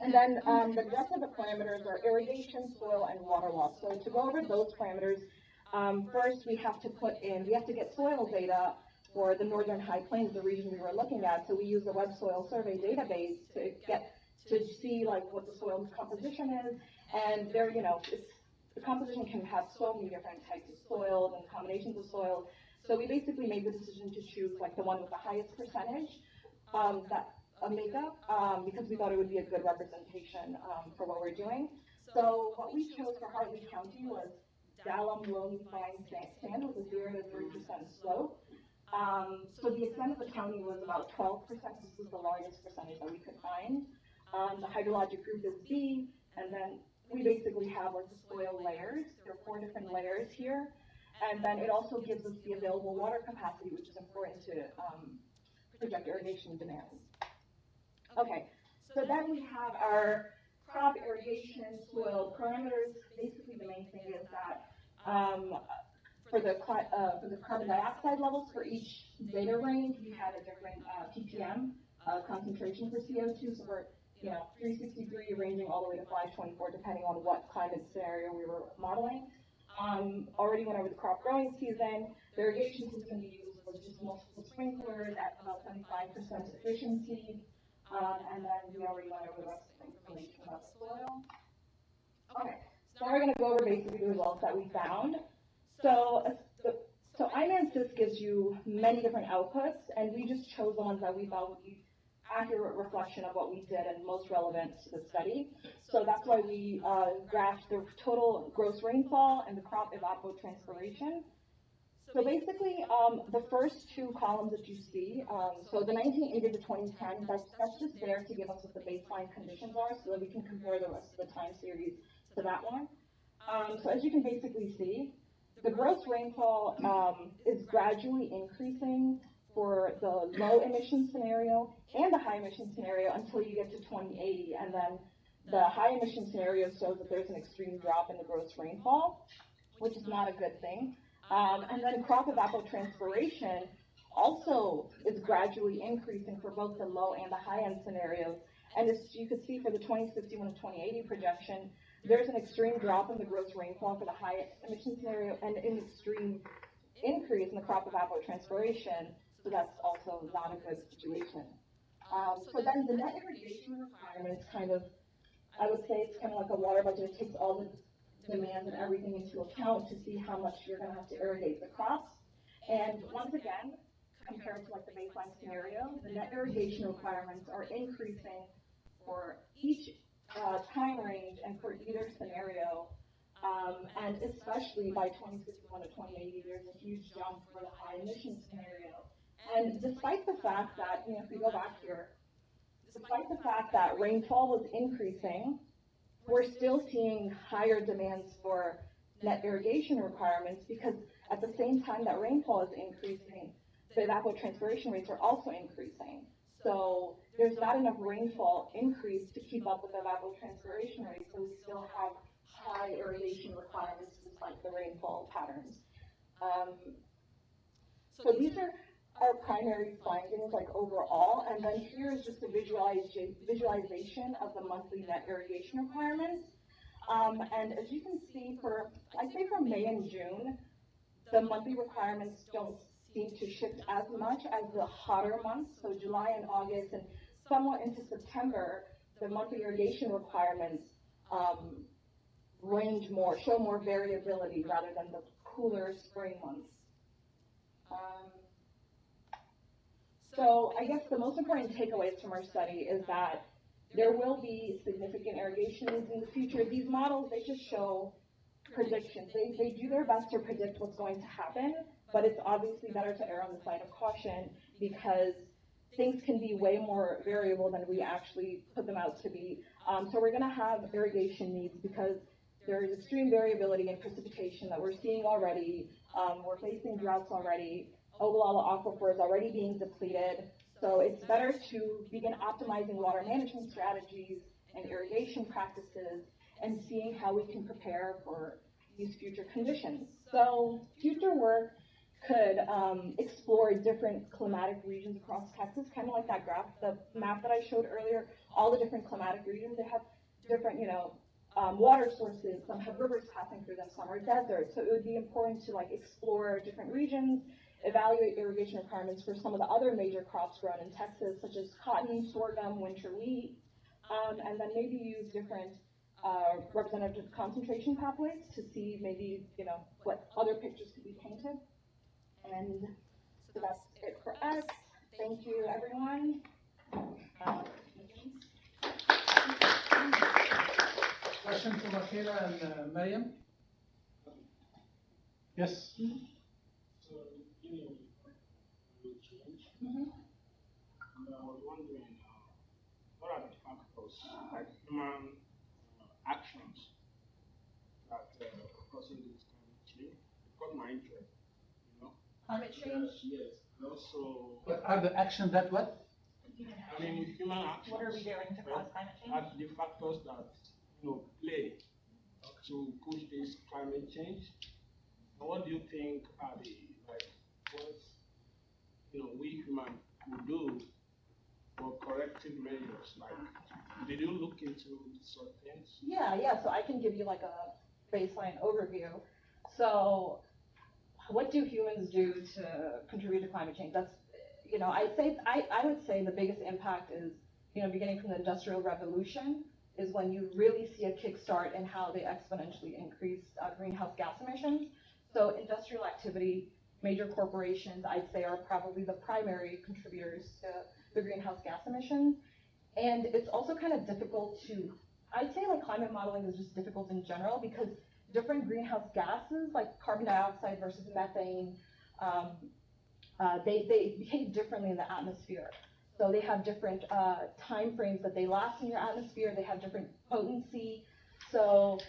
And then the rest of the parameters are irrigation, soil, and water loss. So to go over those parameters, first we have to get soil data for the Northern High Plains, the region we were looking at. So we use the Web Soil Survey database to see like what the soil composition is. And there, the composition can have so many different types of soils and combinations of soils. So we basically made the decision to choose like the one with the highest percentage makeup because we thought it would be a good representation for what we're doing. So what we chose for Hartley County was Dallam Loamy Fine Sand with a 0 to 3% slope. So the extent of the county was about 12%. This was the largest percentage that we could find. The hydrologic group is B, and then we basically have like the soil layers. There are 4 different layers here. And then it also gives us the available water capacity, which is important to project irrigation demands. Okay, so then we have our crop irrigation soil parameters. Basically, the main thing is that for the carbon dioxide levels for each data range, we had a different ppm concentration for CO2. So we're 363 ranging all the way to 524, depending on what climate scenario we were modeling. Already went over the crop growing season. The irrigation system we used was just multiple sprinklers at about 75% efficiency. And then we already went over the rest of the information about the soil. Okay, so now we're going to go over basically the results that we found. So INFEWS gives you many different outputs, and we just chose the ones that we thought would be accurate reflection of what we did and most relevant to the study. So that's why we graphed the total gross rainfall and the crop evapotranspiration. So basically, the first 2 columns that you see, so the 1980 to 2010, that's just there to give us what the baseline conditions are so that we can compare the rest of the time series to that one. So as you can basically see, the gross rainfall is gradually increasing for the low emission scenario and the high emission scenario until you get to 2080. And then the high emission scenario shows that there's an extreme drop in the gross rainfall, which is not a good thing. And then crop evapotranspiration also is gradually increasing for both the low and the high end scenarios. And as you can see for the 2061 to 2080 projection, there's an extreme drop in the gross rainfall for the high emission scenario and an extreme increase in the crop evapotranspiration. So that's also not a good situation. So then the net irrigation requirements I would say it's kind of like a water budget. It takes all the demands and everything into account to see how much you're going to have to irrigate the crops. And once again, compared to like the baseline scenario, the net irrigation requirements are increasing for each time range and for either scenario. And especially by 2061 to 2080, there's a huge jump for the high emission scenario. And despite the fact that, if we go back here, despite the fact that rainfall was increasing, we're still seeing higher demands for net irrigation requirements because at the same time that rainfall is increasing, the evapotranspiration rates are also increasing. So there's not enough rainfall increase to keep up with the evapotranspiration rates, so we still have high irrigation requirements despite the rainfall patterns. So these are our primary findings, like overall, and then here is just a visualization of the monthly net irrigation requirements. And as you can see, I'd say for May and June, the monthly requirements don't seem to shift as much as the hotter months, so July and August, and somewhat into September, the monthly irrigation requirements show more variability rather than the cooler spring months. So I guess the most important takeaways from our study is that there will be significant irrigation needs in the future. These models, they just show predictions. They do their best to predict what's going to happen, but it's obviously better to err on the side of caution because things can be way more variable than we actually put them out to be. So we're going to have irrigation needs because there is extreme variability in precipitation that we're seeing already. We're facing droughts already. Ogallala Aquifer is already being depleted. So it's better to begin optimizing water management strategies and irrigation practices and seeing how we can prepare for these future conditions. So future work could explore different climatic regions across Texas, kind of like that graph, the map that I showed earlier, all the different climatic regions, they have different, water sources, some have rivers passing through them, some are deserts, so it would be important to like explore different regions, evaluate irrigation requirements for some of the other major crops grown in Texas, such as cotton, sorghum, winter wheat, and then maybe use different representative concentration pathways to see maybe, what other pictures could be painted. And so that's it for us. Thank you, everyone. Question to Michaela and Mariam? Yes? So, will change. Mm-hmm. And I was wondering, what are the factors, like human actions, that causing this kind of change? It caught my interest, Climate change? Yes. And also, What are the actions that what? I mean, human actions. What are we doing to cause climate change? Are the factors that, play to push this climate change? And what do you think are the, what, we humans could do for corrective measures? Like, did you look into such things? Yeah, so I can give you like a baseline overview. So what do humans do to contribute to climate change? That's, I would say the biggest impact is, beginning from the Industrial Revolution is when you really see a kickstart in how they exponentially increase greenhouse gas emissions. So industrial activity, major corporations, I'd say, are probably the primary contributors to the greenhouse gas emissions. And it's also kind of difficult to, I'd say like climate modeling is just difficult in general because different greenhouse gases, like carbon dioxide versus methane, they behave differently in the atmosphere. So they have different time frames that they last in your atmosphere. They have different potency. So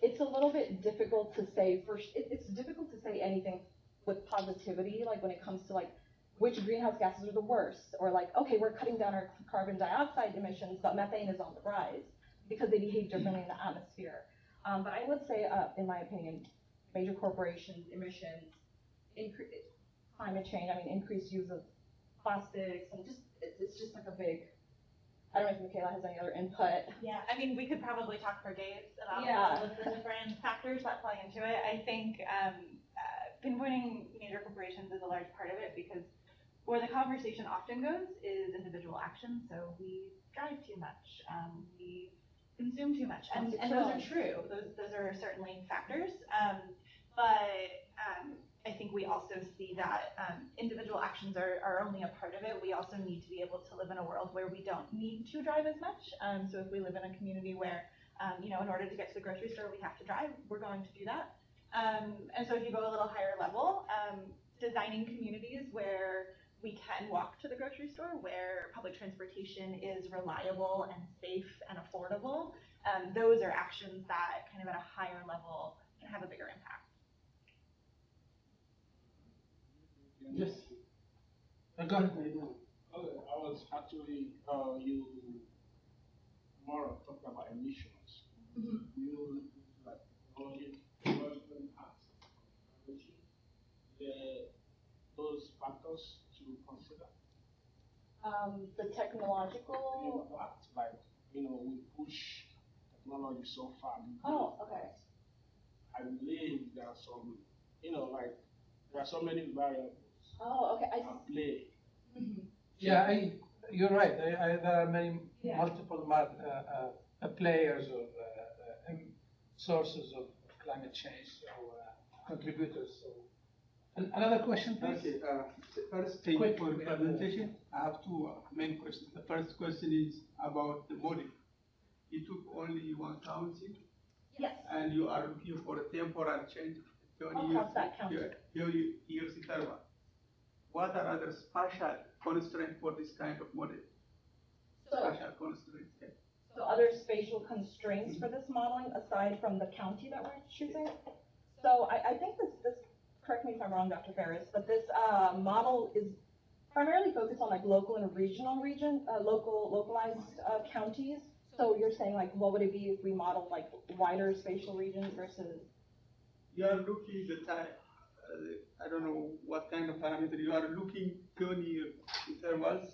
it's a little bit difficult to say. It's difficult to say anything with positivity, like when it comes to like which greenhouse gases are the worst, or like, okay, we're cutting down our carbon dioxide emissions, but methane is on the rise because they behave differently in the atmosphere. But I would say, in my opinion, major corporations, emissions, climate change, increased use of plastics, and it's just like a big, I don't know if Michaela has any other input. Yeah, we could probably talk for days about Yeah. all of the different factors that play into it. I think pinpointing major corporations is a large part of it because where the conversation often goes is individual action. So we drive too much, we consume too much, and those are true. Those are certainly factors. But I think we also see that individual actions are only a part of it. We also need to be able to live in a world where we don't need to drive as much. So if we live in a community where, in order to get to the grocery store, we have to drive, we're going to do that. And so if you go a little higher level, designing communities where we can walk to the grocery store, where public transportation is reliable and safe and affordable, those are actions that kind of at a higher level can have a bigger impact. Yes. Go ahead. Okay, I was actually, you more talked about emissions. Mm-hmm. You, like, development acts, those factors to consider? The technological. Impact, like, we push technology so far. Oh, okay. I believe there are some, there are so many variables. Oh, okay. At play. Mm-hmm. Yeah, you're right. There are many multiple players or sources of climate change or contributors. So, another question, please. Okay. First, thank you for the presentation. I have two main questions. The first question is about the model. You took only one county. Yes. And you are looking for a temporal change of 20 Across that county. years interval. What are other spatial constraints for this kind of model? Spatial constraints. Yeah. So other spatial constraints for this modeling aside from the county that we're choosing? So I think this, correct me if I'm wrong, Dr. Ferris, but this model is primarily focused on like local and regional localized counties. So you're saying like, what would it be if we modeled like wider spatial regions versus? You are looking the time, I don't know what kind of parameter you are looking, 20-year intervals.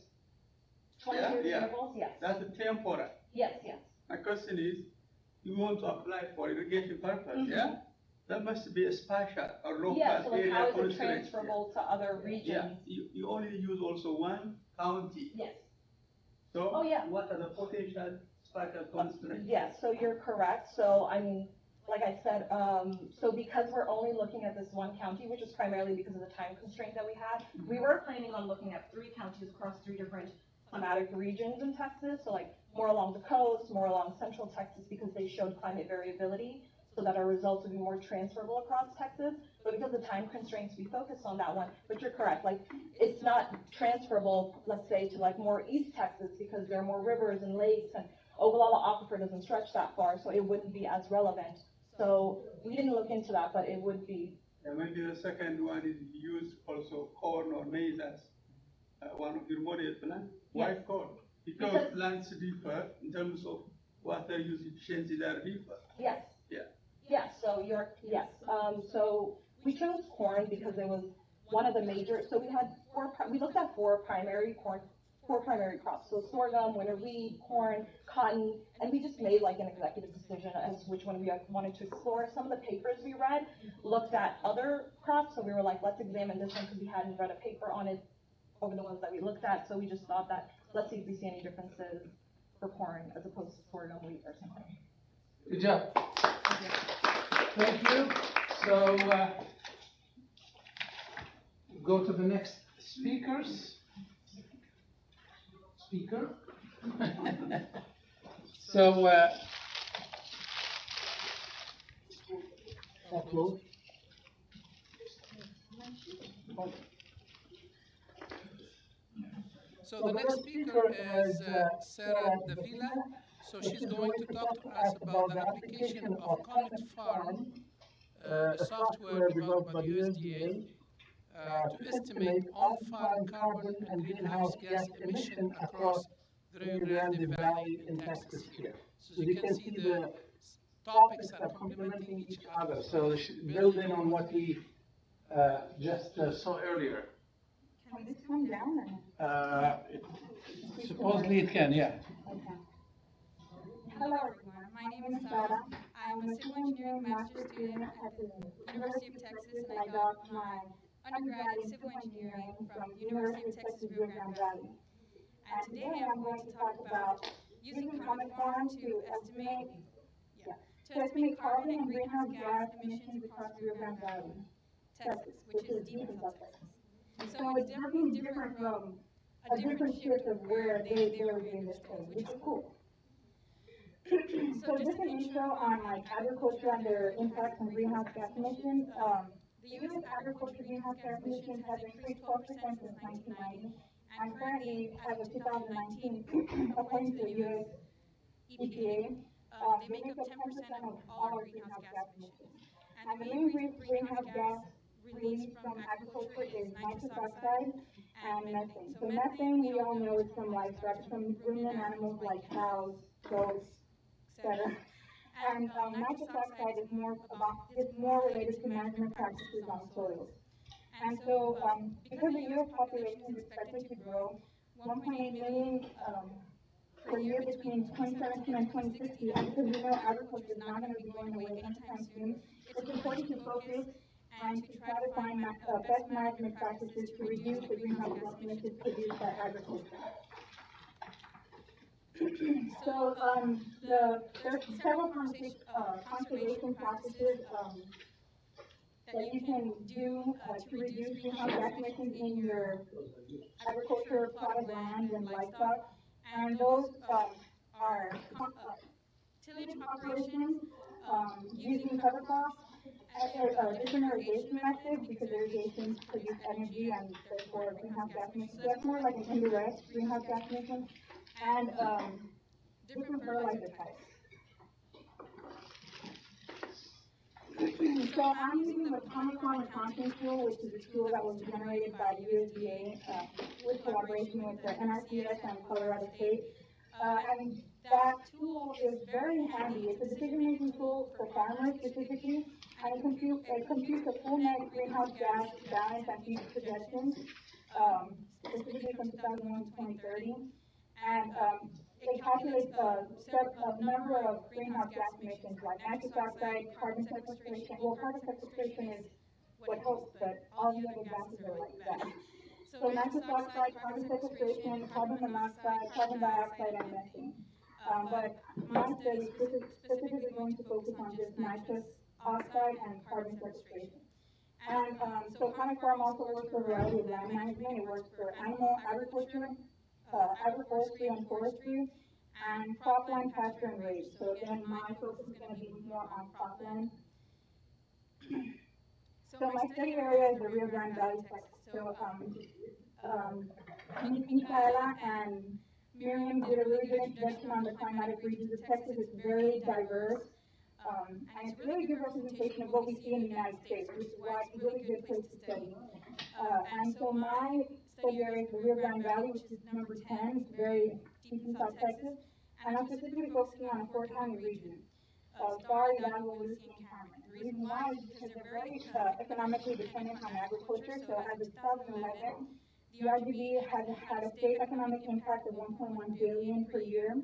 20-year Yeah. intervals, yes. That's a temporal. Yes, yes. My question is, you want to apply for irrigation purpose, Mhm. yeah? That must be a spatial or local Yeah, so like area how is it constraint. transferable to other Yeah, regions? you only use also one county. Yes. So Oh, yeah. what are the potential spatial constraints? Yes, so you're correct. So I mean, like I said, so because we're only looking at this one county, which is primarily because of the time constraint that we had, we were planning on looking at 3 counties across 3 different climatic regions in Texas. So like more along the coast, more along central Texas, because they showed climate variability, so that our results would be more transferable across Texas. But because of time constraints, we focused on that one. But you're correct, like it's not transferable, let's say, to like more East Texas because there are more rivers and lakes, and Ogallala Aquifer doesn't stretch that far, so it wouldn't be as relevant. So we didn't look into that, but it would be. And maybe the second one is use also corn or maize as one of your model plants. Why Yes. corn? Because plants differ in terms of water use efficiency, they differ. Yes. Yeah. Yes, so yes. So we chose corn because it was one of the major, so we had we looked at four primary crops. So sorghum, winter wheat, corn, cotton, and we just made like an executive decision as which one we wanted to explore. Some of the papers we read looked at other crops, so we were like, let's examine this one because we hadn't read a paper on it over the ones that we looked at. So we just thought that, let's see if we see any differences for corn as opposed to sorghum, wheat, or something. Good job. Thank you. So, go to the next speakers. So, upload. So the next speaker is Sarah Davila. So she's going to talk to us about the application of Comet Farm, a software developed by the USDA to estimate on-farm carbon and greenhouse gas emission across the Rio Grande Valley in Texas here. So as you can see, the topics are complementing each other. So building on what we just saw earlier. Can this come down? Supposedly it can, yeah. Okay. Hello everyone, my name is Sarah. I'm a civil engineering master's student at the University of Texas, and I got my undergrad in civil engineering from the University of Texas Rio Grande Valley. And today I'm going to talk about using Comet Farm to estimate carbon and greenhouse gas emissions across the Rio Grande Valley, Texas, which is deep in South Texas. So it's definitely different from a different shift of where they were doing this code, which is cool. So just an intro on like agriculture and their impacts on greenhouse gas emissions. The U.S. agriculture greenhouse gas emissions have increased 12% since 1990, and currently, as of 2019, according to the U.S. EPA, they make up 10% of all our greenhouse gas emissions. And the main greenhouse gas released from agriculture is nitrous oxide and methane. So methane, we all know, is from livestock, from ruminant animals like cows, goats, etc. And nitrous oxide is more related to management practices on soils. And so, because the U.S. population is expected to grow 1.8 million per year between 2017 and 2060, and because we know agriculture is not going to be going away anytime soon, it's important to focus and to try to find best management practices to reduce the greenhouse gas emissions produced by agriculture. So there's several conservation practices that you can do to reduce greenhouse gas emissions in your agriculture, plotted land, and livestock. And those are tillage operations, using cover crops, different irrigation methods, because irrigations produce energy and therefore greenhouse gas emissions. So that's more like an indirect greenhouse gas emission, and different fertilizer types. So I'm using the Comet Farm accounting tool, which is a tool that was generated by the USDA with collaboration with the NRCS and Colorado State. And that tool is very handy. It's a decision-making tool for farmers specifically, and it computes a full net greenhouse gas balance and future projections, specifically from 2001 to 2030. And it calculates a number of greenhouse gas emissions like nitrous oxide, carbon sequestration. Well, carbon sequestration is what helps, but all the other gases are like that. So nitrous oxide, carbon sequestration, carbon monoxide, carbon dioxide, and methane. But my study is specifically going to focus on just nitrous oxide and carbon sequestration. And so Comic Farm also works for a variety of land management. It works for animal agriculture, agroforestry and forestry, and cropland, pasture, and range. So again, my focus is going to be more on cropland. So my study area is the Rio Grande Valley, Texas. So Micaela and Miriam did a really good introduction on the climatic regions of Texas. It's very diverse, and it's a really good representation of what we see in the United States, which is why it's a really good place to study. And so my study area is the Rio Grande Valley, which is number 10. It's very deep in South Texas, and I'm specifically focusing on a four-county region. Star, Hidalgo, Lucy, and Cameron. The reason why is because they're very economically dependent on agriculture. So as of 2011, the RGV has had a state economic impact of 1.1 billion per year,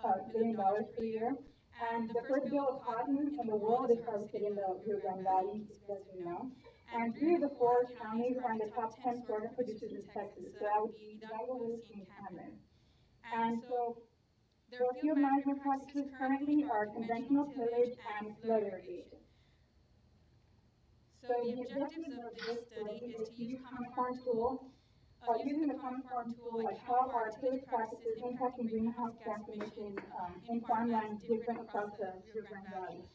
$1 billion per year. And the first bill of cotton in the world is harvested in the Rio Grande Valley, as you know. And three of the four counties are in the top 10 sorghum producers in Texas. So that would be Hidalgo, Lucy, and Cameron. And so their field management practices currently are conventional tillage and flood irrigation. So the objectives of this study is to use Common Farm tool, using the Common Farm tool, like how are tillage practices impacting greenhouse gas emissions in farmland different across the Rio Grande Valley.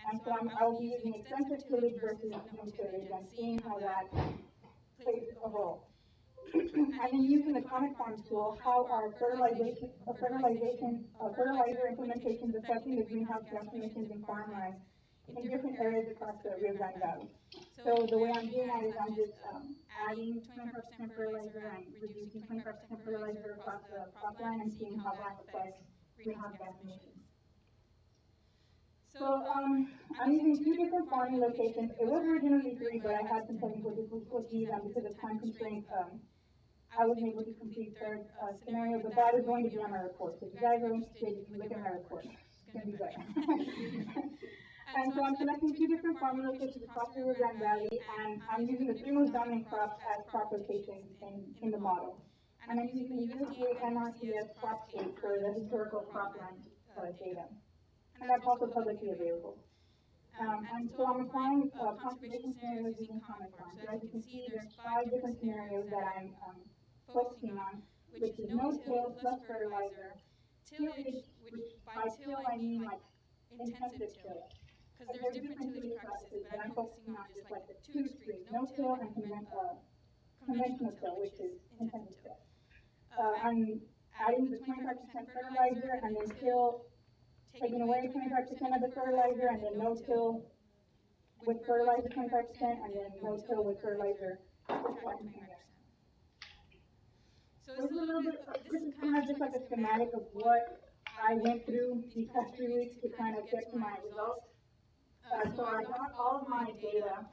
And so I will be using extensive tillage versus no tillage and seeing how that plays a role. And then using the Common Farm tool, how are fertilizer implementations affecting the greenhouse gas emissions in farmlands in different areas across the Rio Grande Valley. So the way I'm doing that is I'm just adding 25% fertilizer and reducing 25% fertilizer across the cropland and seeing how that affects greenhouse gas emissions. So I'm using two different farming locations. It was originally three, but I had some technical difficulties because of time constraints. I wasn't able to complete third scenario, but that is going to be on my report. So if you guys are interested, you can look at my report. It's going to be better. And so I'm selecting two different farming locations across the Rio Grande Valley, and I'm using the three most dominant crops as crop locations in the model. And I'm using the USDA NRCS Cropscape for the historical cropland data. And that's also publicly available. And so I'm applying conservation scenarios using Common Farm. So as you can see, there's 5 different scenarios that I'm focusing on, which is no-till plus fertilizer, tillage, which by till I mean like intensive till, because there's different tillage practices, but I'm focusing on just like the two extremes, no-till and conventional till, which is intensive till. I'm adding the 25% fertilizer and then till, taking away 25% of the fertilizer and then no-till with fertilizer 25% and then no-till with fertilizer 25%. So this is kind of just like a schematic of what I went through these past 3 weeks to kind of get to my results. So I got all of my data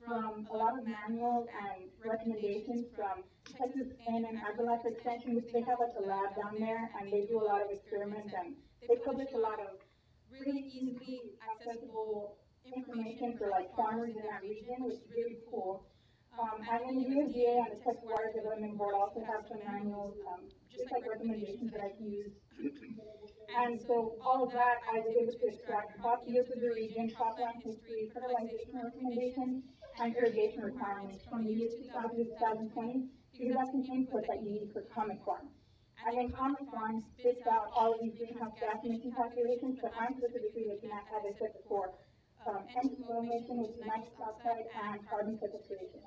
from a lot of manuals and recommendations from Texas A&M AgriLife Extension, which they have like a lab down there, and they do a lot of experiments, and they publish a lot of really easily accessible information for like farmers in that region, which is really cool. And then the USDA and the Texas Water Development Board also have some manuals, just like recommendations that I can use. And so all of that, I was able to extract crop yields of the region, cropland history, fertilization recommendations, and irrigation requirements from the years 2000 to 2020, because that's an input that you need for Common Farm. And then Common Farm spits out all of these greenhouse gas emission calculations, but I'm specifically looking at, as I said before, N2O emission, which is nitrous oxide, and carbon sequestration.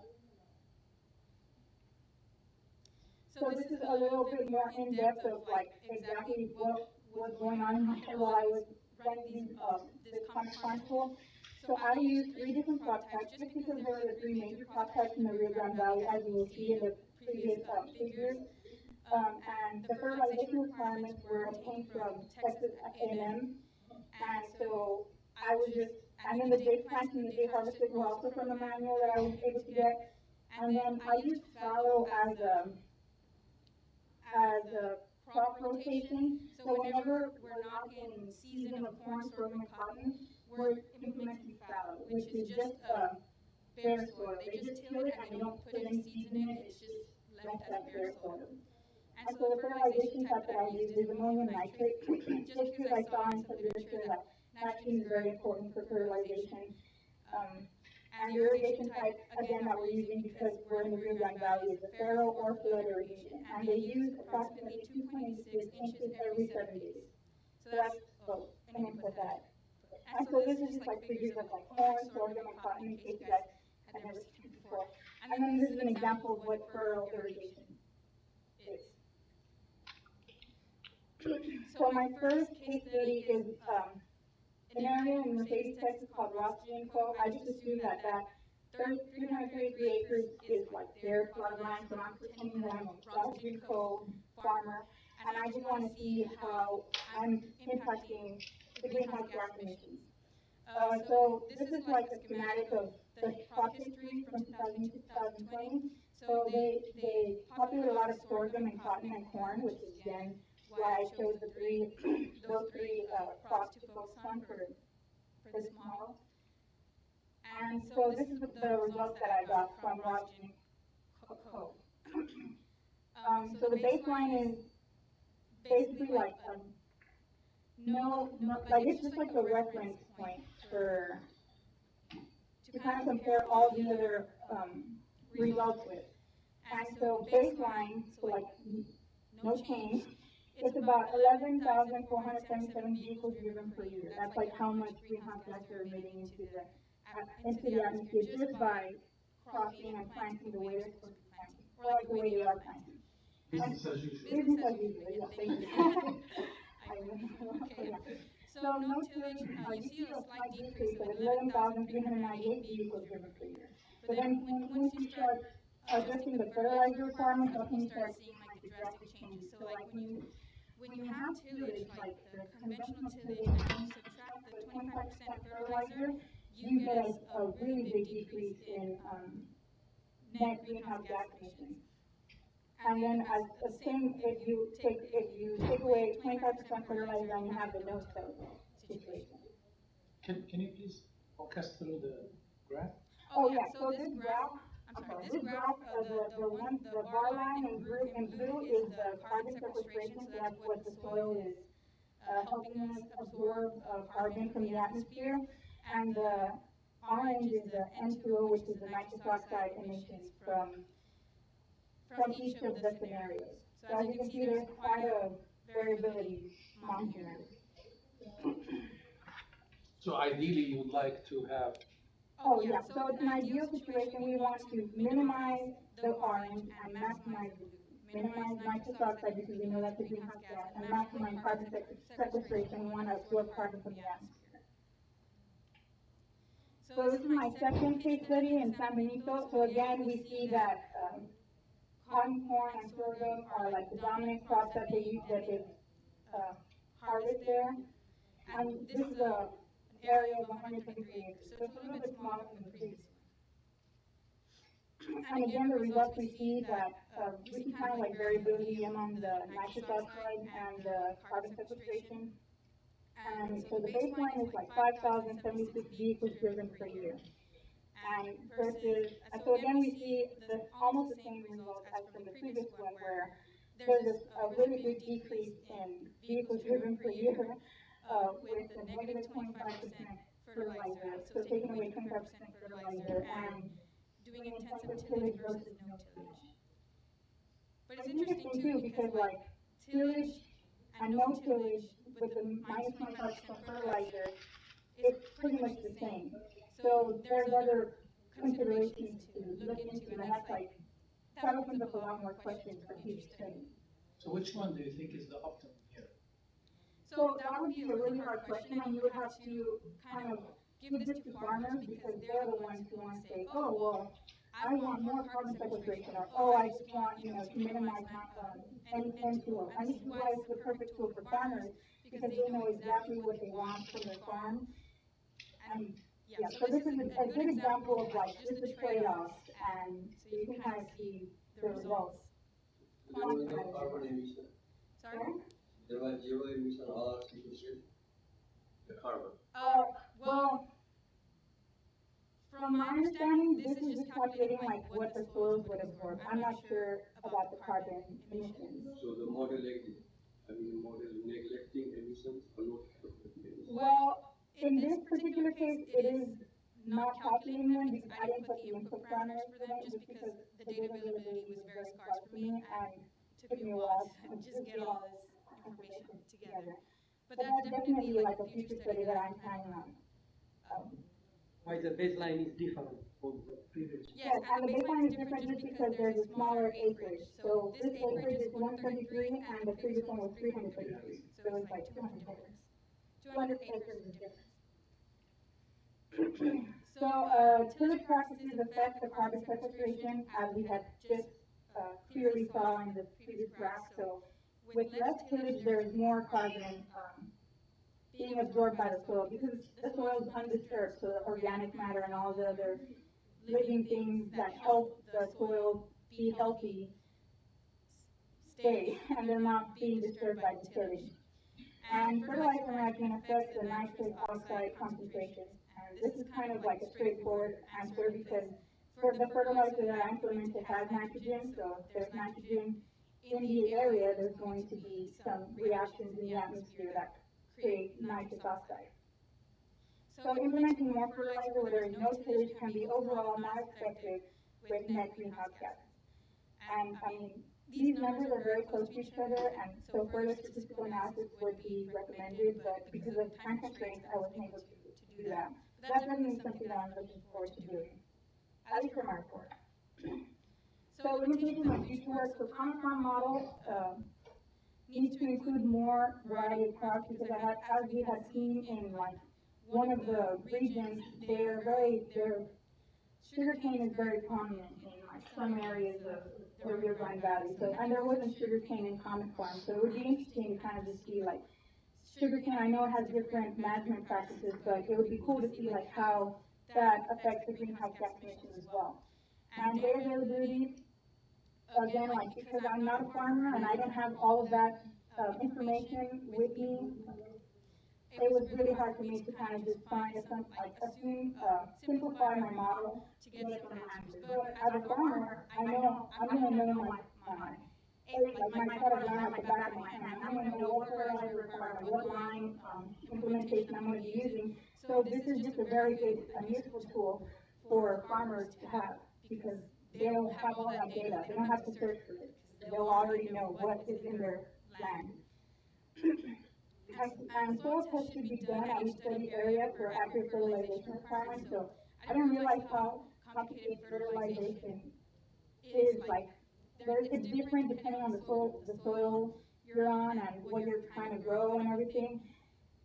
So this is a little bit more in depth of like exactly what was going on in my head while I was running this Common Farm tool. So I used 3 different crop types just because there were the 3 major crop types in the Rio Grande Valley, as you will see in the previous figures. and the fertilization requirements were obtained from Texas A&M. And so I was just, and then the date planting and the date harvesting were also from the manual that I was able to get. And then I used fallow as a crop rotation. So whenever we're not in season of corn, sorghum, and cotton, we're implementing fallow, which is just bare soil. They just till it and they don't put any seeds in it. It's just left as bare soil. And so the fertilization type that I used is ammonium nitrate, just because I saw in some literature that nitrogen is very important for fertilization. And the irrigation type, again, that we're using because we're in the Rio Grande Valley is the furrow or flood irrigation. And they use approximately 2.86 inches every 7 days. So that's an input that. And so this is just like figures of like corn, sorghum, and cotton in case you guys had never seen it before. And then this is an example of what furrow irrigation is. So my first case study is an area in Mercedes, Texas called Ross Co. I just assumed that 333 acres is like their flood line, so I'm pretending that I'm a Ross Co. farmer, and I just want to see how I'm impacting the greenhouse gas emissions. So this is like a schematic of the crop history from 2000 to 2020. So they populate a lot of sorghum and cotton and corn, which is again why I chose those three crops to focus on for this model. And so this is the results that I got from Washington Co. So the baseline is basically like like it's just like a reference point for to kind of compare all the other results with. And so baseline, so like no change, it's about 11,477 vehicles driven per year. That's like how much greenhouse gas they're emitting into the atmosphere just by cropping and planting the way they're supposed to be planting, or like the way they are planting. Business as usual. Business as usual, yeah, thank you. Okay. So no tillage, you see a slight decrease of 11,398 vehicles driven per year. But then once you start adjusting the fertilizer requirements, that's when you start seeing like the drastic changes. So like when you have tillage, like the conventional tillage, and you subtract the 25% fertilizer, you get a really big decrease in net greenhouse gas emissions. And then as the same, if you take away 25% fertilizer, and you have the no-till situation. Can you please walk us through the graph? Oh yeah, so this graph, the bar line in blue is the carbon sequestration, so that's what the soil is helping us absorb carbon from the atmosphere, and the orange is the N2O, which is the nitrous oxide emissions from each of the scenarios. So as you can see, there's quite a variability among here. So ideally, you would like to have. Oh yeah, so it's an ideal situation. We want to minimize the orange and maximize the blue. Minimize nitrous oxide because we know that's a greenhouse gas, and maximize carbon sequestration. We want to absorb carbon from the atmosphere. So this is my second case study in San Benito. So again, we see that cotton, corn, and sorghum are like the dominant crops that they harvest there. And this is an area of 123 acres, so it's a little bit smaller than the previous one. And again, the results we see that we see kind of like variability among the nitrous oxide and the carbon sequestration. And so the baseline is like 5,076 vehicles driven per year. And versus, so again, we see almost the same results as from the previous one, where there's a really big decrease in vehicles driven per year with a negative 25% fertilizer, so taking away 25% fertilizer and doing intensive tillage versus no tillage. But it's interesting too because like tillage and no tillage with the minus 25% fertilizer, it's pretty much the same. So there's other considerations to look into, and that opens up a lot more questions for future study. So which one do you think is the optimum here? So that would be a really hard question, and you would have to kind of give this to farmers because they're the ones who want to say, oh, well, I want more carbon sequestration, or, oh, I just want, to minimize my, N2O. And this is why it's the perfect tool for farmers, because they know exactly what they want from their farm. And, yeah, so this is a good example of, like, just the trade-offs, and so you can kind of see the results. There was no carbon emission. Sorry? There was zero emission or sequestration. The carbon. Well, from my understanding, this is just calculating like what the soils would absorb. I'm not sure about the carbon emissions. So the model neglecting emissions or not calculating emissions? Well, in this particular case, it is not calculating them because I didn't put the input parameters for them just because the data availability was very sparse for me and it took me a while to just get all this information together. But that's definitely like a future study that I'm planning on. Why the baseline is different from the previous? Yes, and the baseline is different just because there's a smaller acreage. So this acreage is 133 and the previous one was 333. So it's like 200 difference. 200 acres of difference. So tillage practices affect the carbon sequestration, as we had just clearly saw in the previous graph. So with less tillage, there is more carbon being absorbed by the soil because the soil is undisturbed. So the organic matter and all the other living things that help the soil be healthy stay, and they're not being disturbed by the tillage. And fertilizer management affects the nitrous oxide concentrations. And this is kind of like a straightforward answer because for the fertilizer that I implemented has nitrogen, so if there's nitrogen in the area, there's going to be some reactions in the atmosphere that create nitrous oxide. So implementing more fertilizer where there is no tillage can be overall not effective with net greenhouse gases. And I mean, these numbers are very close to each other, and so further statistical analysis would be recommended, but because of time constraints, I wasn't able to do that. But that's definitely something that I'm looking forward to doing, at least for my report. So limitations of future work. So common farm model needs to include more variety of crops because as we had seen in like one of the regions, sugarcane is very prominent in like some areas of the Rio Grande Valley. So, and there wasn't sugarcane in common farm, so it would be interesting to kind of just see like sugarcane. I know it has different management practices, but it would be cool to see like how that affects the greenhouse gas emissions as well. And data availability, again, like because I'm not a farmer and I don't have all of that information with me, it was really hard for me to kind of just find simplify my model to get some answers. But as a farmer, I know I'm going to know my cut of land at the back of my hand. I'm going to know what fertilizer requirement, what line implementation I'm going to be using. So this is just a very good and useful tool for farmers to have because they'll have all that data. They don't have to search for it because they'll already know what is in their land. And soil tests should be done at each study area for accurate fertilization requirements. So I didn't realize how complicated fertilization is. Like, it's different depending on the soil you're on and what you're trying to grow and everything.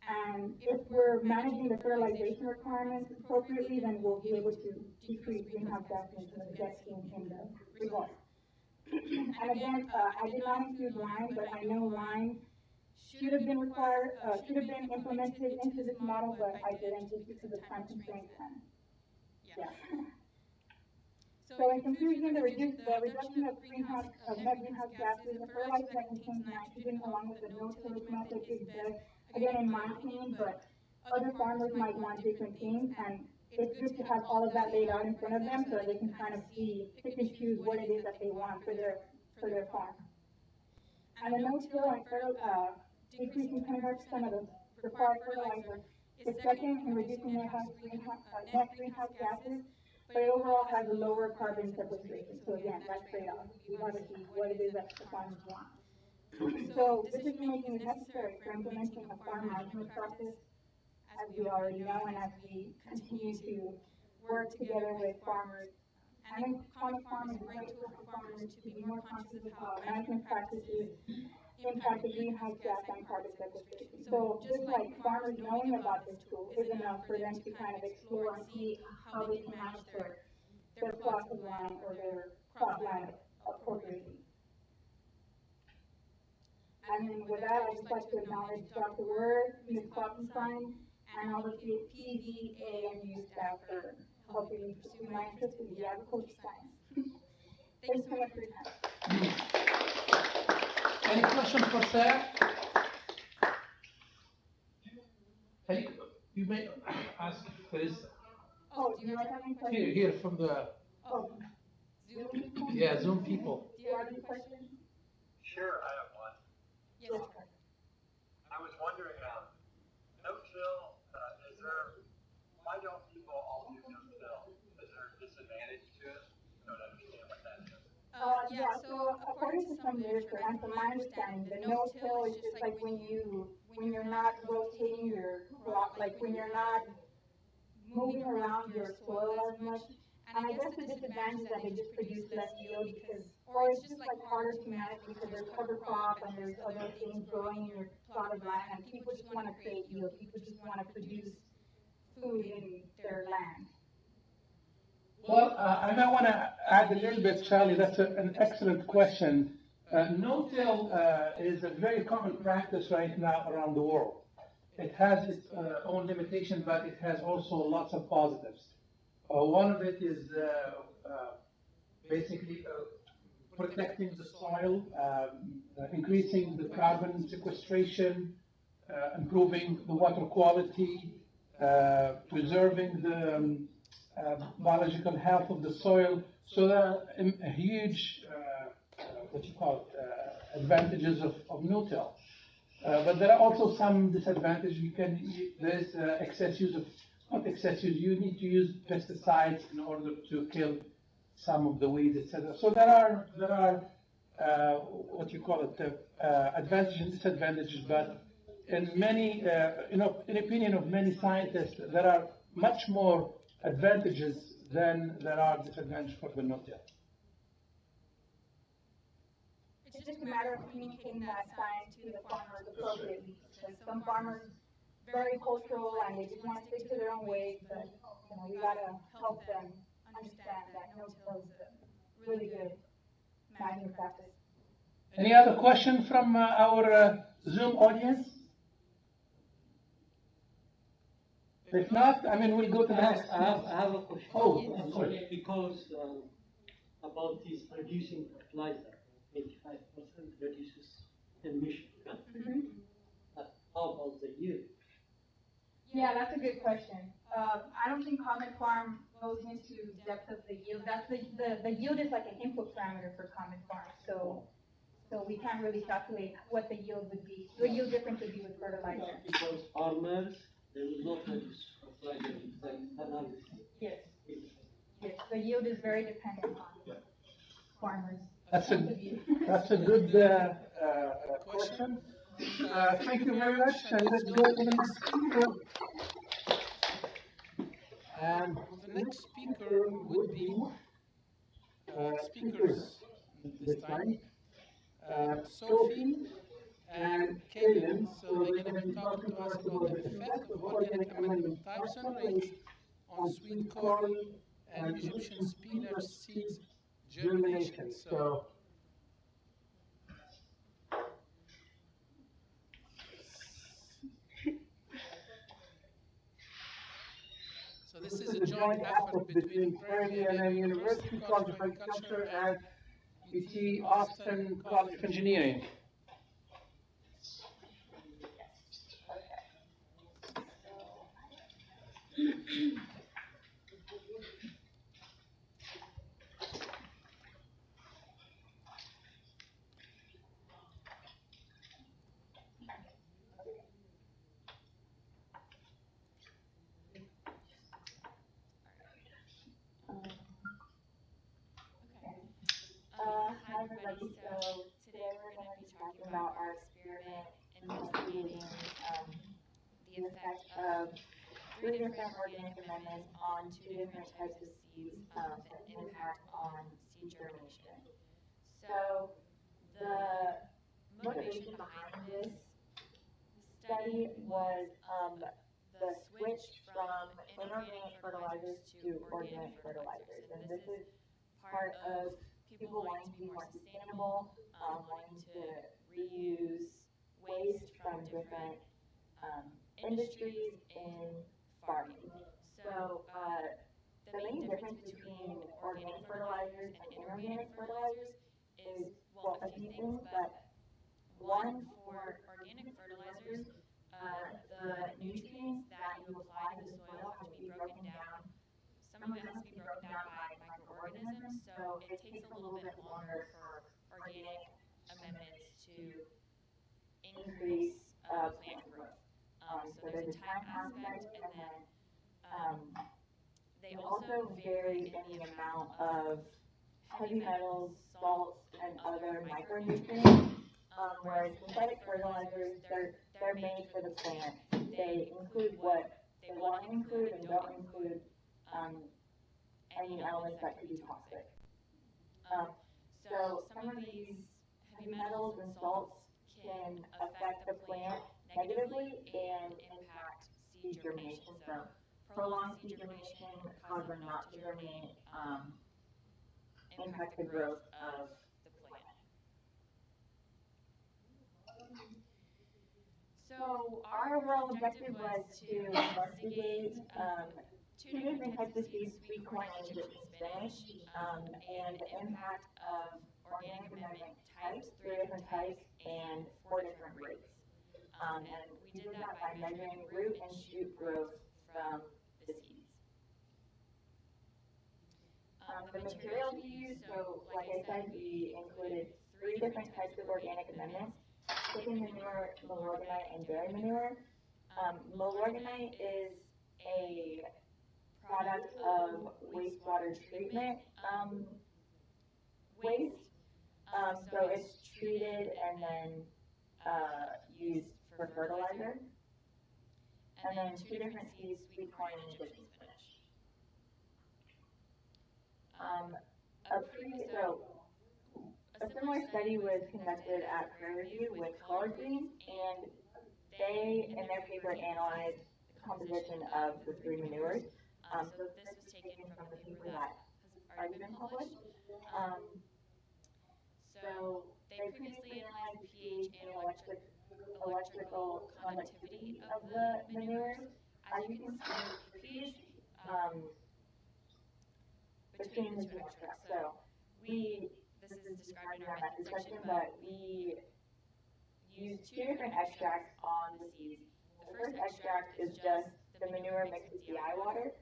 And if we're managing the fertilization requirements appropriately, then we'll be able to decrease greenhouse gas emissions as we get seen in the results. And again, I did not include lime, but I know lime should have been implemented into this model, but I didn't just because of time constraints. And yeah. So in conclusion, the reduction of net greenhouse gases, a fertilizer that contains nitrogen along with the no-tillage method is best, again in my opinion, but other farmers might want different things, and it's good to have all of that laid out in front of them so they can kind of see, pick and choose what it is that they want for their farm. And the no-till and decreasing 25% of the required fertilizer is second in reducing net greenhouse gases, but it overall has a lower carbon sequestration. So again, that trade-off. We got to see what it is that the farmers want. So decision making is necessary for implementing a farm management practice, as we already know, and as we continue to work together with farmers. I think Common Farm is a great tool for farmers to be more conscious of how management practices impact the greenhouse gas and carbon sequestration. So just like farmers knowing about this tool is enough for them to kind of explore and see how they can manage their plots of land or their cropland appropriately. And then with that, I'd just like to acknowledge Dr. Word, Ms. Kloppenstein, and all the PVANU staff for helping me pursue my interest in the agriculture science. Thank you so much for your time. Any questions for Sarah? You may ask if there is. Oh, do you guys have any questions? Here from the Zoom people? yeah, Zoom people. Do you have any questions? Sure, I have one. Yes, sir. I was wondering, no-till, why don't people all do no-till? Is there a disadvantage to it? I don't understand what that is. Yeah, so according to some literature and from my understanding, the no-till is just like when you're not rotating your crop, like when you're not moving around your soil as much. And I guess the disadvantage is that they just produce less yield because, or it's just like harder to manage because there's cover crop and there's other things growing in your plot of land, and people just want to create yield. People just want to produce food in their land. Well, I might want to add a little bit, Charlie. That's an excellent question. No-till is a very common practice right now around the world. It has its own limitations, but it has also lots of positives. One of it is basically protecting the soil, increasing the carbon sequestration, improving the water quality, preserving the biological health of the soil. So there are a huge, advantages of no-till. But there are also some disadvantages. There's excess use of, not excess use, you need to use pesticides in order to kill some of the weeds, etc. So there are advantages and disadvantages, but in many, in opinion of many scientists, there are much more advantages than there are disadvantages for the no-till. It's just a matter of communicating that science to the farmers appropriately, because some farmers very cultural and they just want to stick to their own ways, but we gotta help them understand that no-till is a really good management practice. Any other question from our Zoom audience? If not, we'll go to the next. I have a question. Oh, I'm sorry. Because about this reducing fertilizer, 85% reduces emission. How about the yield? Yeah, that's a good question. I don't think Common Farm goes into depth of the yield. That's the yield is like an input parameter for Common Farm, so we can't really calculate what the yield would be. The yield difference would be with fertilizer. Because farmers, they will not produce fertilizer analysis. Yes. Yes, the yield is very dependent on farmers. That's a good question. Thank you very much, and let's go to the next speaker. And the next speaker would be speakers this time, Sophie and Kaylin. So they're going to be talking to us about the effect of organic amendment types and rates on sweet corn and Egyptian spinach seeds germination. So this is a joint effort between Prairie and University College of Agriculture and UT Austin College of Engineering. Hi everybody, so today we're going to be talking about our experiment investigating the effect of 3 different organic amendments on 2 different types of seeds and impact on seed germination. So the motivation behind this study was the switch from inorganic fertilizers to organic fertilizers. And this is part of people wanting to be more sustainable, wanting to reuse waste from different industries in farming. So the main difference between organic fertilizers and inorganic fertilizers is, well, a few things, but one, for organic fertilizers, the nutrients that you apply to the soil have to be broken down. Some of it has to be broken down by microorganisms, so it takes a little bit longer for organic amendments to increase plant growth. So there's a time aspect, and then they also vary in the amount of heavy metals, salts, and other micronutrients. Whereas synthetic fertilizers, they're made for the plant. They include what they want to include and don't include any elements that could be toxic. So some of these heavy metals and salts can affect the plant negatively and impact seed germination. So prolonged seed germination, cause them not to germinate, impact the growth of the plant. So our overall objective was to investigate two different types of seeds, sweet corn and Egyptian spinach, and the impact of organic amendment types, 3 different types, and 4 different rates. And we did that by measuring root and shoot growth from the seeds. The materials we used, so like I said, we included 3 different types of organic amendments: chicken manure, malorganite, and dairy manure. Malorganite is a product of wastewater treatment waste. So it's treated and then used for fertilizer. And then 2 different seeds, sweet corn and Egyptian spinach. A similar study was conducted at Prairie View with collard greens, and they, in their paper, analyzed the composition of the 3 manures. So this was taken from the paper that has already been published. So they previously analyzed the pH and electrical conductivity of the manures. As you can see, the pH between the 2 extracts. So this is described in our method section, but we used 2 different extracts on the seeds. The first extract is just the manure mixed with DI water.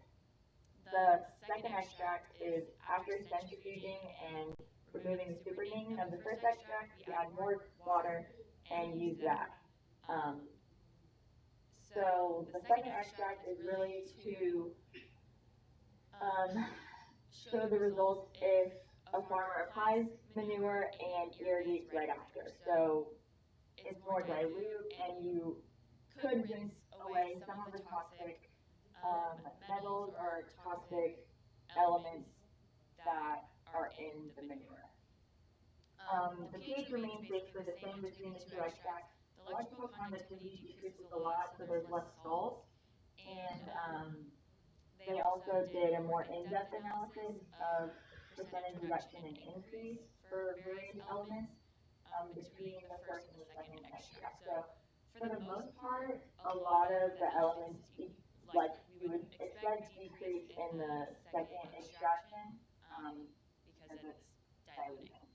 The second extract is after centrifuging and removing the supernatant of the first extract, we add more water and use that. So the second extract is really to show the results if a farmer applies manure and irrigates right after. So it's more dilute, and you could rinse away some of the toxic metals or toxic elements that are in the manure. The pH remains basically the same between the 2 extracts. The electrical conductivity decreases a lot, so there's less salts. And they also did a more in-depth analysis of percentage reduction and increase for various elements between the first and the second extract. So for the most part, a lot of the elements, like we would expect, decrease in the second extraction because it's diluting.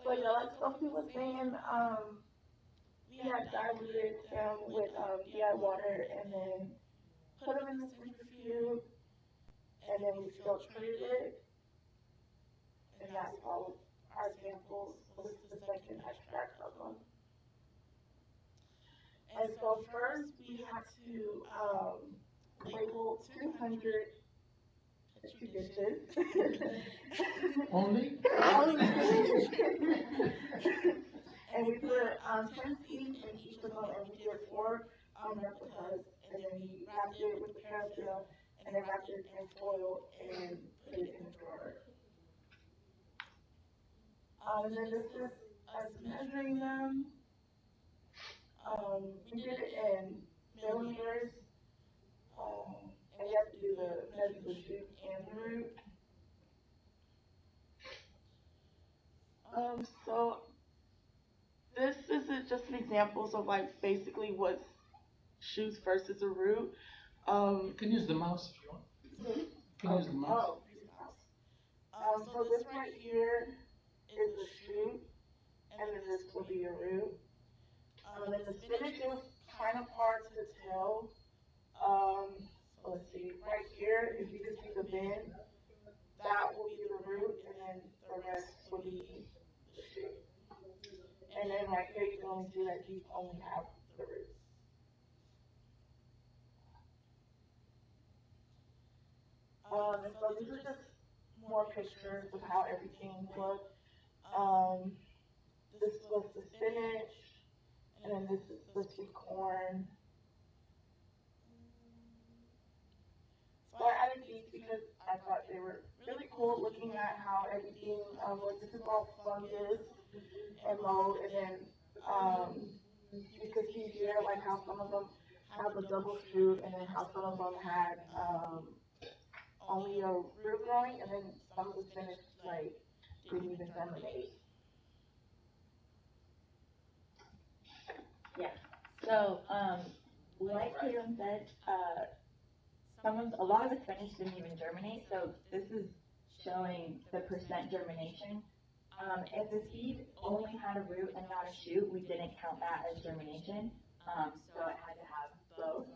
So yeah, like Sophie was saying, we had diluted them with DI water and then put them in the centrifuge, and then we filtrated it, and that's all our samples was the second extract of them. And so first we had to label 200 petri dishes. Only? Only. And we put 10 seeds in each of them, and we did 4 replicas, and then we wrapped it with paraffin, and then wrapped it in foil and put it in a drawer. And then this is us measuring them. We did it in millimeters. And you have to do the measure the shoot and the root. So this is just an examples of like basically what's shoots versus a root. You can use the mouse if you want. You can use the mouse. Oh, use the mouse. So this right here is the shoot, and then this will be your root. And then the spinach is kind of hard to tell. So let's see, right here, if you can see the bend, that will be the root, and then the rest will be the shoot. And then right here, you can only see that these only have the roots. And so these are just more pictures of how everything looked. This was the spinach, and then this is the sweet corn. So I added these because I thought they were really cool looking at how everything, like this is all fungus and mold, and then you could see here like how some of them have a double shoot, and then how some of them had only a root growing, and then some of the spinach like didn't even germinate. Yeah. So, like Caitlin said, a lot of the spinach didn't even germinate. So this is showing the percent germination. If the seed only had a root and not a shoot, we didn't count that as germination. So it had to have both.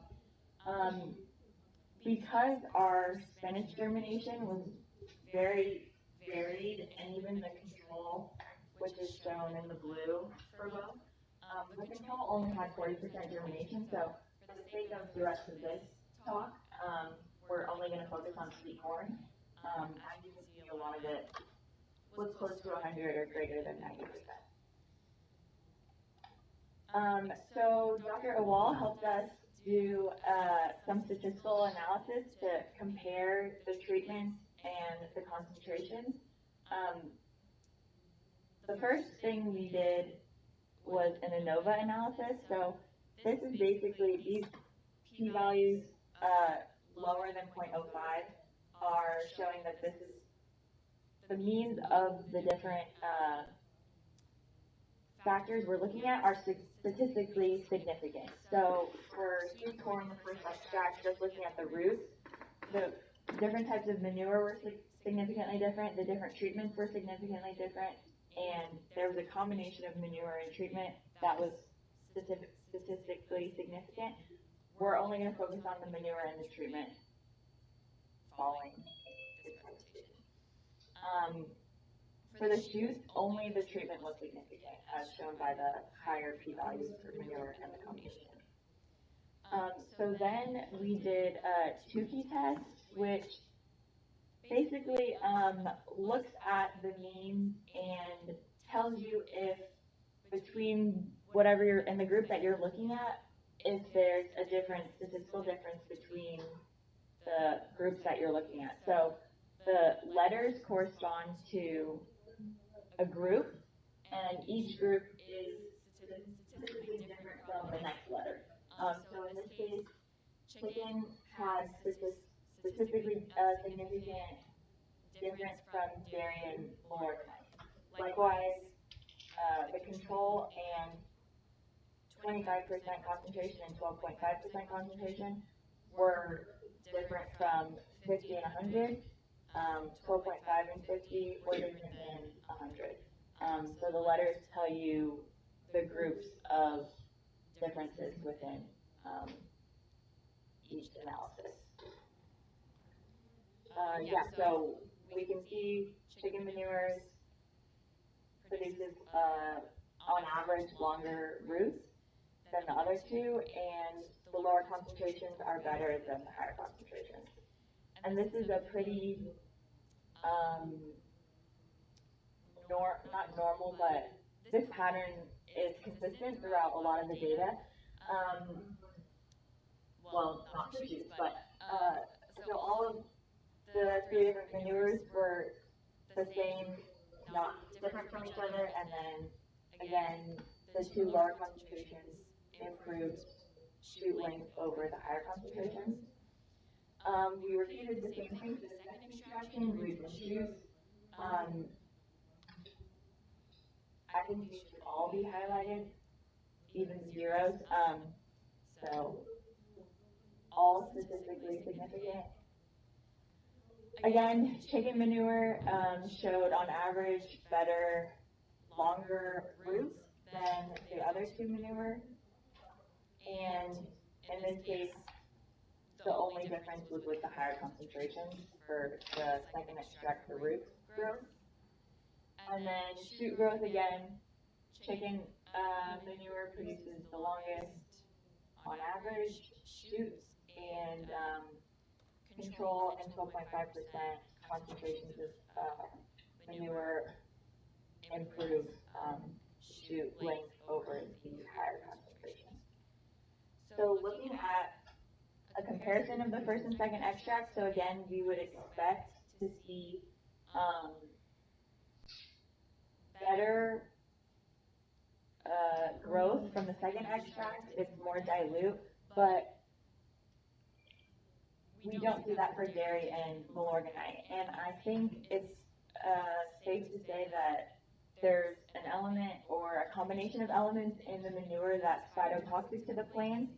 Because our spinach germination was very varied, and even the control, which is shown in the blue for both, the control only had 40% germination. So for the sake of the rest of this talk, we're only going to focus on sweet corn. As you can see, a lot of it was close to 100 or greater than 90%. So Dr. Awal helped us do some statistical analysis to compare the treatments and the concentrations. The first thing we did was an ANOVA analysis. So this is basically these p-values lower than 0.05 are showing that this is the means of the different factors we're looking at are statistically significant. So for sweet corn, the first extract, just looking at the roots, the different types of manure were significantly different, the different treatments were significantly different, and there was a combination of manure and treatment that was statistically significant. We're only going to focus on the manure and the treatment following this presentation. For the shoots, only the treatment was significant, as shown by the higher p-values for manure and the combination. So then we did a Tukey test, which basically looks at the means and tells you if between whatever you're in the group that you're looking at, if there's a statistical difference between the groups that you're looking at. So the letters correspond to a group, and each group is statistically different from the next letter. So in this case, chicken had statistically significant difference from dairy and lower type. Likewise, the control and 25% concentration and 12.5% concentration were different from 50 and 100. 12.5 and 50 were different than 100. So the letters tell you the groups of differences within each analysis. Yeah, so we can see chicken manures produces, on average, longer roots than the other two, and the lower concentrations are better than the higher concentrations. And this is a pretty, not normal, but this pattern is consistent throughout a lot of the data. Well, not for shoots, but so all of the three different manures were the same not different from each other, and then again, the two lower concentrations improved shoot length over the higher concentrations. We repeated the same thing for the second extraction, roots and shoots. I think these should all be highlighted, even the zeros. So all statistically significant. Again, chicken manure showed on average better, longer roots than the other two manure. And in this case, the only difference was with the higher concentrations for the second extract, the root growth. And then shoot growth again, chicken manure produces the longest on average shoots, and control and 12.5% concentrations of manure improve shoot length over the higher concentrations. So looking at a comparison of the first and second extract, so again, we would expect to see better growth from the second extract. It's more dilute, but we don't see that for dairy and Milorganite. And I think it's safe to say that there's an element or a combination of elements in the manure that's phytotoxic to the plants.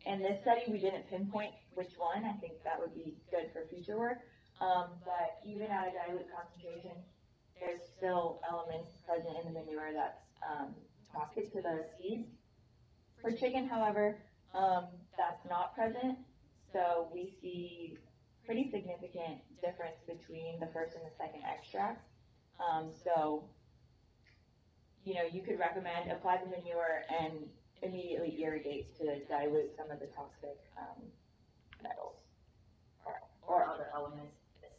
In this study, we didn't pinpoint which one. I think that would be good for future work. But even at a dilute concentration, there's still elements present in the manure that's toxic to the seeds. For chicken, however, that's not present. So we see pretty significant difference between the first and the second extract. So, you know, you could recommend apply the manure and immediately irrigate to dilute some of the toxic metals or other elements. It's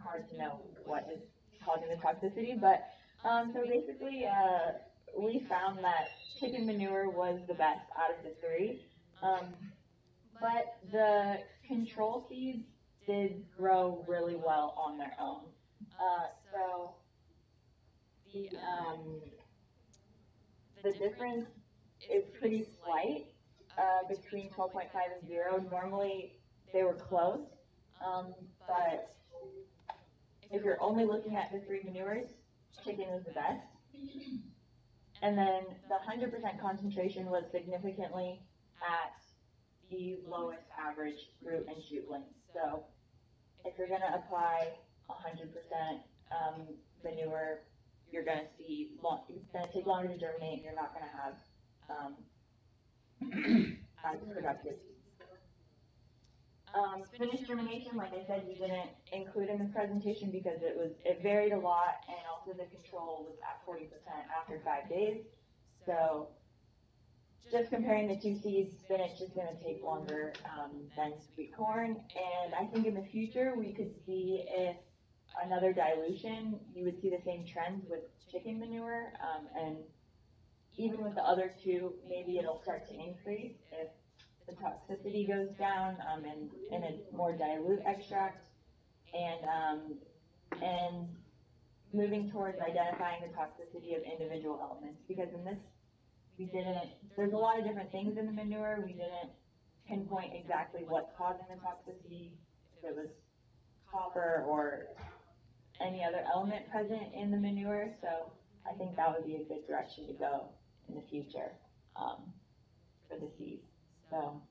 hard to know what is causing the toxicity, but so basically we found that chicken manure was the best out of the three, but the control seeds did grow really well on their own. So the difference is pretty slight between 12.5 and 0. Normally they were close, but if you're only looking at the three manures, chicken is the best. And then the 100% concentration was significantly at the lowest average root and shoot length. So if you're going to apply 100% manure, you're going to see, it's going to take longer to germinate, and you're not going to have as productive seeds. Spinach germination, like I said, we didn't include in this presentation because it varied a lot, and also the control was at 40% after 5 days. So just comparing the two seeds, spinach is going to take longer than sweet corn. And I think in the future we could see if another dilution, you would see the same trends with chicken manure. And even with the other two, maybe it'll start to increase if the toxicity goes down in a more dilute extract, and moving towards identifying the toxicity of individual elements, because in this there's a lot of different things in the manure. We didn't pinpoint exactly what's causing the toxicity, if it was copper or any other element present in the manure. So I think that would be a good direction to go in the future for the seeds. So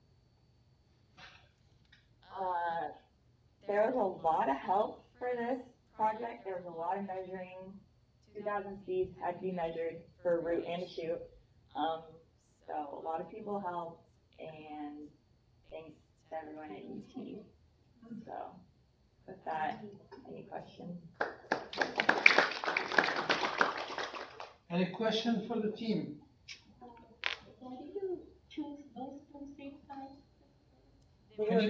there was a lot of help for this project. There was a lot of measuring. 2,000 seeds had to be measured for a root and a shoot. So a lot of people helped, and thanks to everyone at UT. So with that, any questions? Any questions for the team? Why did you choose those two seed types?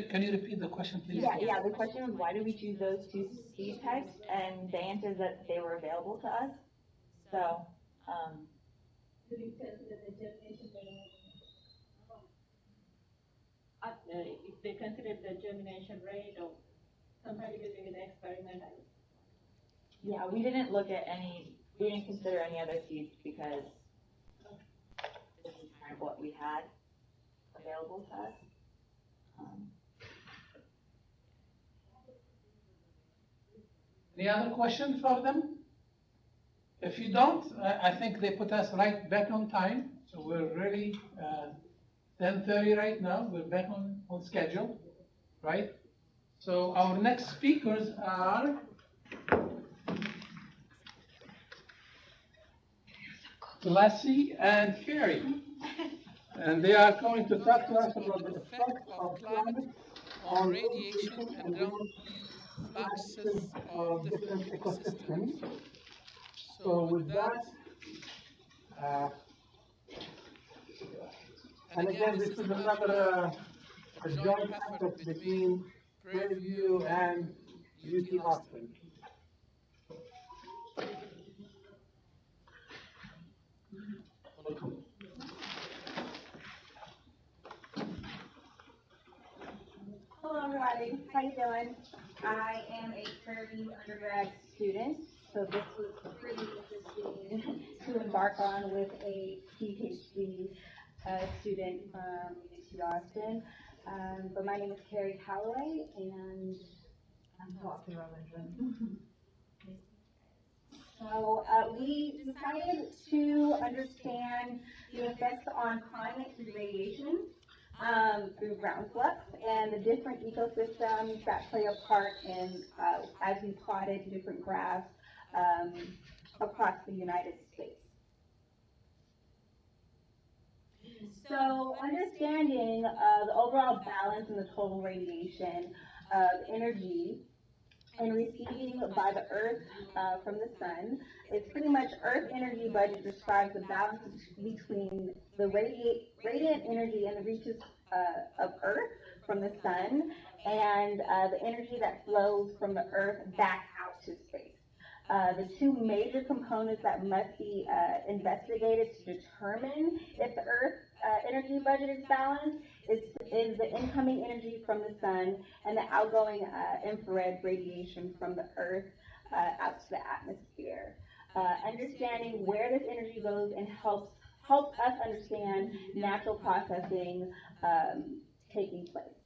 Can you repeat the question, please? Yeah. The question was, why did we choose those two seed types? And the answer is that they were available to us. So, Because the germination rate, if they consider the germination rate, or competitive in the experiment. Yeah, we didn't look at we didn't consider any other seeds because this is kind of what we had available to us. Any other questions for them? If you don't, I think they put us right back on time. So we're really 10:30 right now. We're back on schedule, right? So our next speakers are Lassie and Carrie. And they are going to talk to us about the effect of climate on radiation and ground fluxes of different ecosystems. So with that, and again, this is another a joint effort between Prairie View and UT Austin. Hello everybody, how you doing? I am a Prairie View undergrad student, so this was pretty interesting to embark on with a PhD student from UT Austin. But my name is Carrie Calloway, and I'm Dr. Robinson. So we decided to understand the effects on climate through radiation, through ground flux, and the different ecosystems that play a part in, as we plotted different graphs across the United States. So understanding the overall balance in the total radiation of energy and receiving by the Earth from the Sun. It's pretty much Earth energy budget describes the balance between the radiant energy and the reaches of Earth from the Sun and the energy that flows from the Earth back out to space. The two major components that must be investigated to determine if the Earth energy budget is balanced is the incoming energy from the Sun and the outgoing infrared radiation from the Earth out to the atmosphere. Understanding where this energy goes and helps us understand natural processing taking place.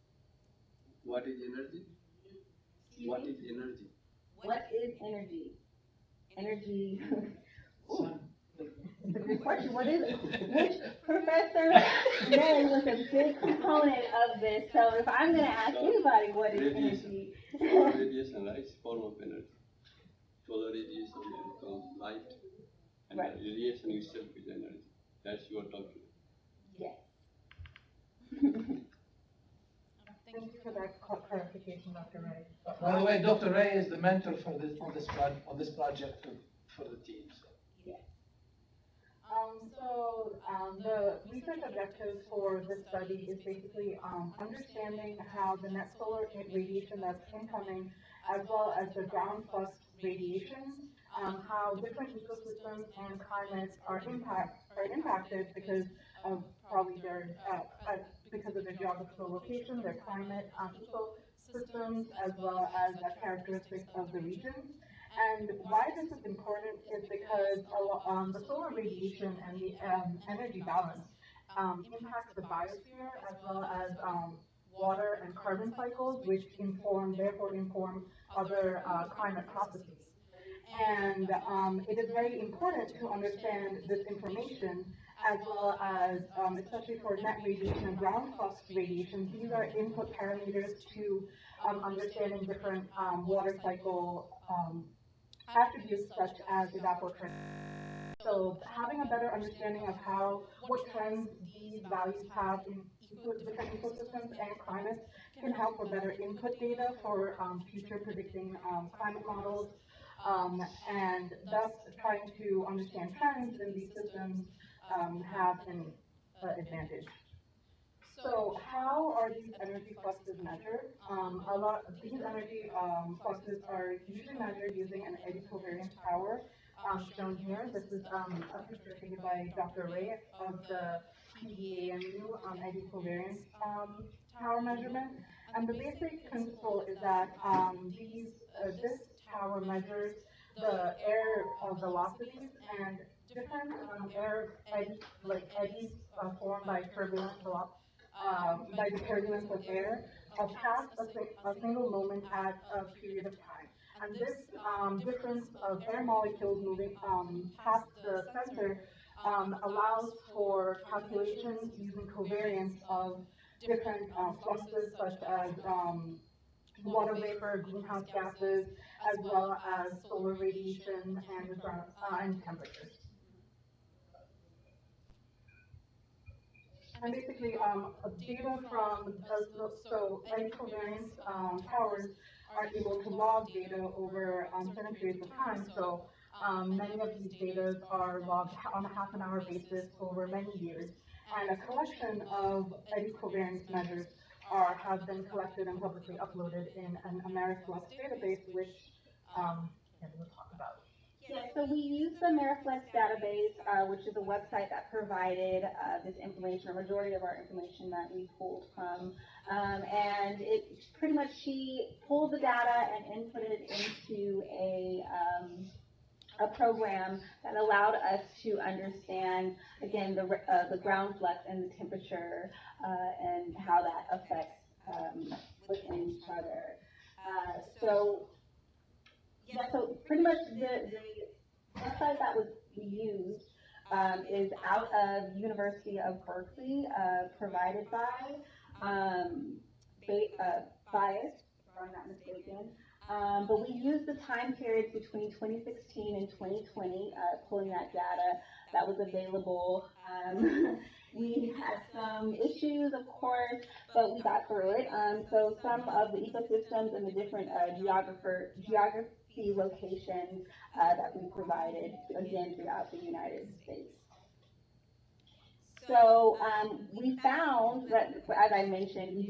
What is energy? What is energy? What is energy? Energy. Ooh. It's a good question. What is it? Which Professor May was a big component of this. So if I'm going to ask anybody what is energy. Radiation, right? Form of energy. Solar radiation becomes light, and right. The radiation itself is energy. That's your talking. Yes. Thank you for that clarification, Dr. Ray. By the way, Dr. Ray is the mentor for this on this project for the team. So. Yes. The research objectives for this study is basically understanding how the net solar radiation that's incoming, as well as the ground flux radiation, how different ecosystems and climates are impacted because of probably because of their geographical location, their climate, ecosystems, as well as the characteristics of the regions. And why this is important is because the solar radiation and the energy balance impacts the biosphere as well as water and carbon cycles, which therefore inform other climate processes. And it is very important to understand this information as well as, especially for net radiation and ground flux radiation, these are input parameters to understanding different water cycle attributes such as evapotranspiration. So having a better understanding of what trends these values have in different ecosystems and climates can help for better input data for future predicting climate models, and thus trying to understand trends in these systems have an advantage. So how are these energy fluxes measured? These energy fluxes are usually measured using an eddy covariance tower shown here. This is a picture taken by Dr. Ray of the PDAMU eddy covariance tower measurement. And the basic principle is that this tower measures the air velocities and different eddies formed by by the turbulence of air past a single moment at a period of time. And this difference of air molecules moving past the sensor allows for calculations using covariance of different fluxes such as water vapor, greenhouse gases, as well as solar radiation and temperatures. And basically, data from eddy covariance towers are able to log data over certain periods of time. So many of these data are logged on a half an hour basis over many years. And a collection of eddy covariance measures have been collected and publicly uploaded in an AmeriFlux database, which we'll talk about. Yeah, so we use the AmeriFlex database, which is a website that provided this information, a majority of our information that we pulled from. And it pretty much, she pulled the data and input it into a program that allowed us to understand, again, the ground flux and the temperature and how that affects within each other. So pretty much the website that was used is out of University of Berkeley, provided by Bias, if I'm not mistaken. But we used the time periods between 2016 and 2020, pulling that data that was available. We had some issues, of course, but we got through it. So some of the ecosystems and the different geography locations that we provided, again, throughout the United States. So we found that, as I mentioned, we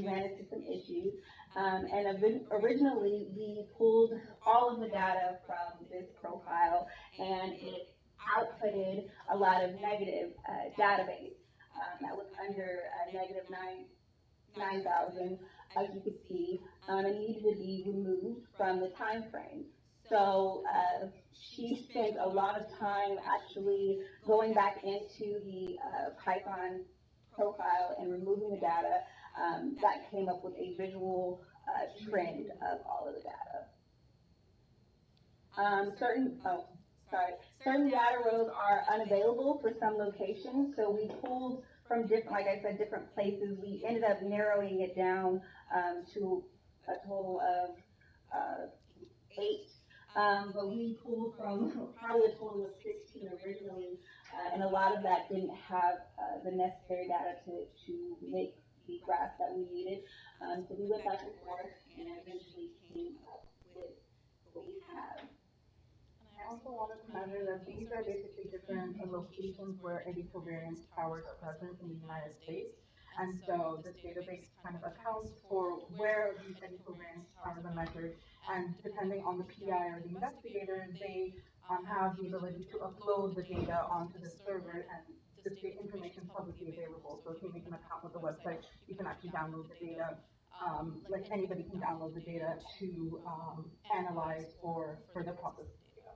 ran into some issues. And originally, we pulled all of the data from this profile, and it outputted a lot of negative database that was under negative 9,000, as you could see, and needed to be removed from the time frame. So she spent a lot of time actually going back into the Python profile and removing the data. That came up with a visual trend of all of the data. Certain data rows are unavailable for some locations, so we pulled from different, like I said, different places. We ended up narrowing it down to a total of 8. But we pulled from probably a total of 16 originally, and a lot of that didn't have the necessary data to make the graph that we needed. So we went back and forth and eventually came up with what we have. I also wanted to mention that these are basically different locations where eddy covariance towers are present in the United States. And so this database kind of accounts for where these eddy covariance towers are measured. And depending on the PI or the investigator, they have the ability to upload the data onto the server, and this information is publicly available. So if you make an account with the website, you can actually download the data. Like anybody can download the data to analyze or further process the data.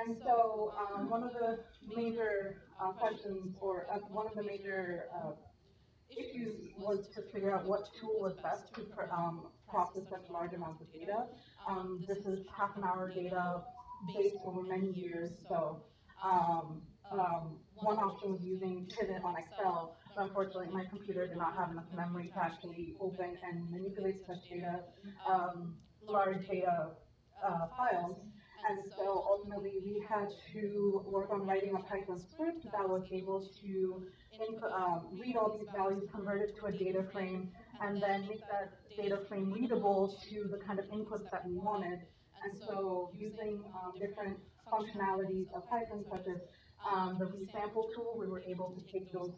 And so one of the major questions, or one of the major issues, was to figure out what tool was best to process such large amounts of data. This is half an hour data based over many years. So one option was using Pivot on Excel, but unfortunately my computer did not have enough memory to actually open and manipulate such data, large data files. And so ultimately we had to work on writing a Python script that was able to read all these values, convert it to a data frame, and then make that data frame readable to the kind of inputs that we wanted. And so using different functionalities of Python, such as the resample tool, we were able to take those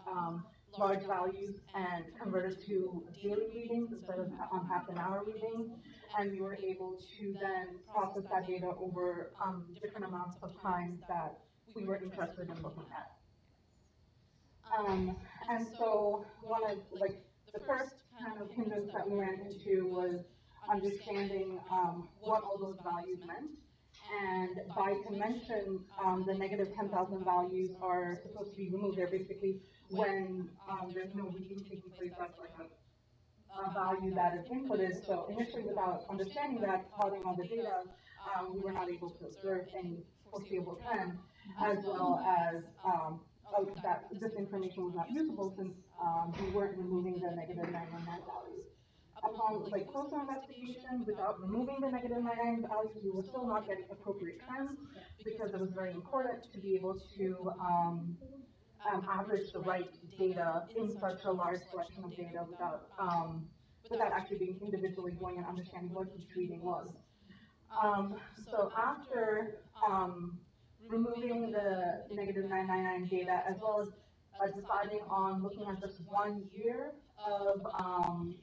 large values and convert it to daily readings instead of on half an hour readings. And we were able to then process that data over different amounts of time that we were interested in looking at. And so one of the first kind of hindrance that we ran into was understanding what all those values meant. And by convention, the negative 10,000 values are supposed to be removed. They're basically when there's no reading taking place, that's like a value that is inputted. So initially, without understanding that, plotting all the data, we were not able to observe any foreseeable trend, as well as that this information was not usable since we weren't removing the negative 919 values. Upon closer investigation, without removing the negative 99 values, we were still not getting appropriate trends because it was very important to be able to average the right data in such a large selection of data without actually being individually going and understanding what each reading was. So after removing the negative 999 data, as well as deciding on looking at just 1 year of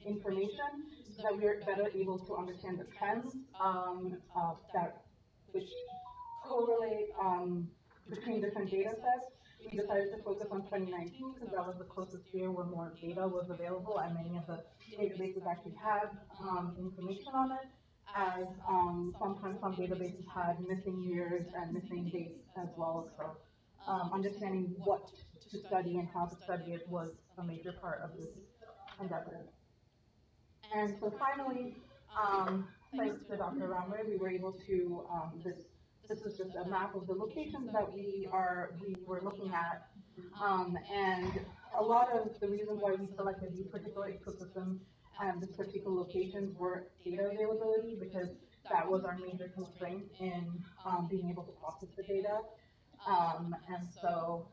information, so that we're better able to understand the trends which correlate between different data sets. We decided to focus on 2019 because that was the closest year where more data was available, and many of the databases actually had information on it, as sometimes some databases had missing years and missing dates as well. So understanding what to study and how to study it was a major part of this endeavor. And so finally, thanks to Dr. Ramray, we were able to, this is just a map of the locations that we were looking at. And a lot of the reasons why we selected these particular ecosystems and this particular locations were data availability, because that was our major constraint in being able to process the data. And so